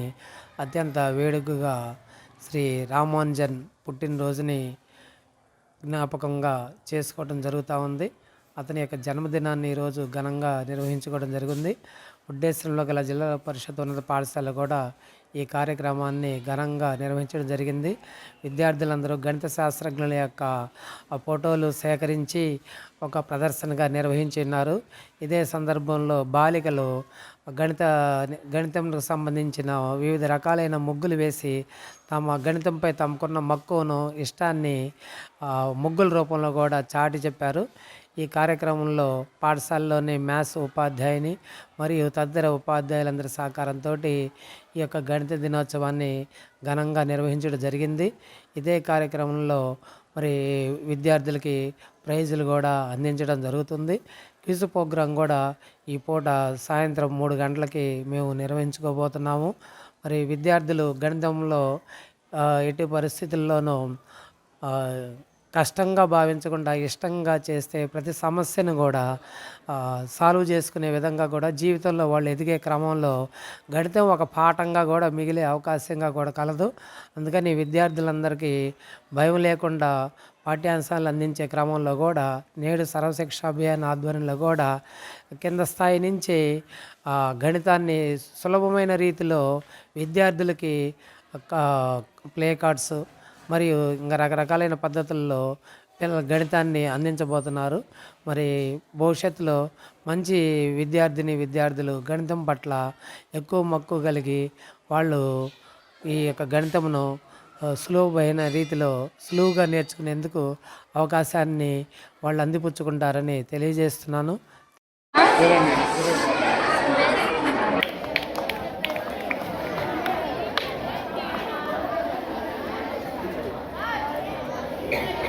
అత్యంత వేడుకగా శ్రీ రామానుజన్ పుట్టినరోజుని జ్ఞాపకంగా చేసుకోవడం జరుగుతూ ఉంది. అతని యొక్క జన్మదినాన్ని ఈరోజు ఘనంగా నిర్వహించుకోవడం జరిగింది. వడ్డేశ్వరంలో గల జిల్లా పరిషత్ ఉన్నత పాఠశాల కూడా ఈ కార్యక్రమాన్ని ఘనంగా నిర్వహించడం జరిగింది. విద్యార్థులందరూ గణిత శాస్త్రజ్ఞుల యొక్క ఫోటోలు సేకరించి ఒక ప్రదర్శనగా నిర్వహించి ఉన్నారు. ఇదే సందర్భంలో బాలికలు గణితంకు సంబంధించిన వివిధ రకాలైన ముగ్గులు వేసి తమ గణితంపై తమకున్న మక్కువను ఇష్టాన్ని ముగ్గుల రూపంలో కూడా చాటి చెప్పారు. ఈ కార్యక్రమంలో పాఠశాలలోని మ్యాథ్స్ ఉపాధ్యాయుని మరియు తదితర ఉపాధ్యాయులందరి సహకారంతో ఈ యొక్క గణిత దినోత్సవాన్ని ఘనంగా నిర్వహించడం జరిగింది. ఇదే కార్యక్రమంలో మరి విద్యార్థులకి ప్రైజులు కూడా అందించడం జరుగుతుంది. క్విజ్ ప్రోగ్రాం కూడా ఈ పూట సాయంత్రం 3 గంటలకి మేము నిర్వహించుకోబోతున్నాము. మరి విద్యార్థులు గణితంలో ఎట్టి పరిస్థితుల్లోనూ కష్టంగా భావించకుండా ఇష్టంగా చేస్తే ప్రతి సమస్యను కూడా సాల్వ్ చేసుకునే విధంగా కూడా జీవితంలో వాళ్ళు ఎదిగే క్రమంలో గణితం ఒక పాఠంగా కూడా మిగిలే అవకాశంగా కూడా కలదు. అందుకని విద్యార్థులందరికీ భయం లేకుండా పాఠ్యాంశాలు అందించే క్రమంలో కూడా నేడు సర్వశిక్ష అభియాన్ ఆధ్వర్యంలో కూడా కింద స్థాయి నుంచి గణితాన్ని సులభమైన రీతిలో విద్యార్థులకి ప్లే కార్డ్స్ మరియు ఇంకా రకరకాలైన పద్ధతుల్లో పిల్లల గణితాన్ని అందించబోతున్నారు. మరి భవిష్యత్తులో మంచి విద్యార్థులు గణితం పట్ల ఎక్కువ మక్కువ కలిగి వాళ్ళు ఈ యొక్క గణితమును సులువైన రీతిలో సులువుగా నేర్చుకునేందుకు అవకాశాన్ని వాళ్ళు అందిపుచ్చుకుంటారని తెలియజేస్తున్నాను. Yeah.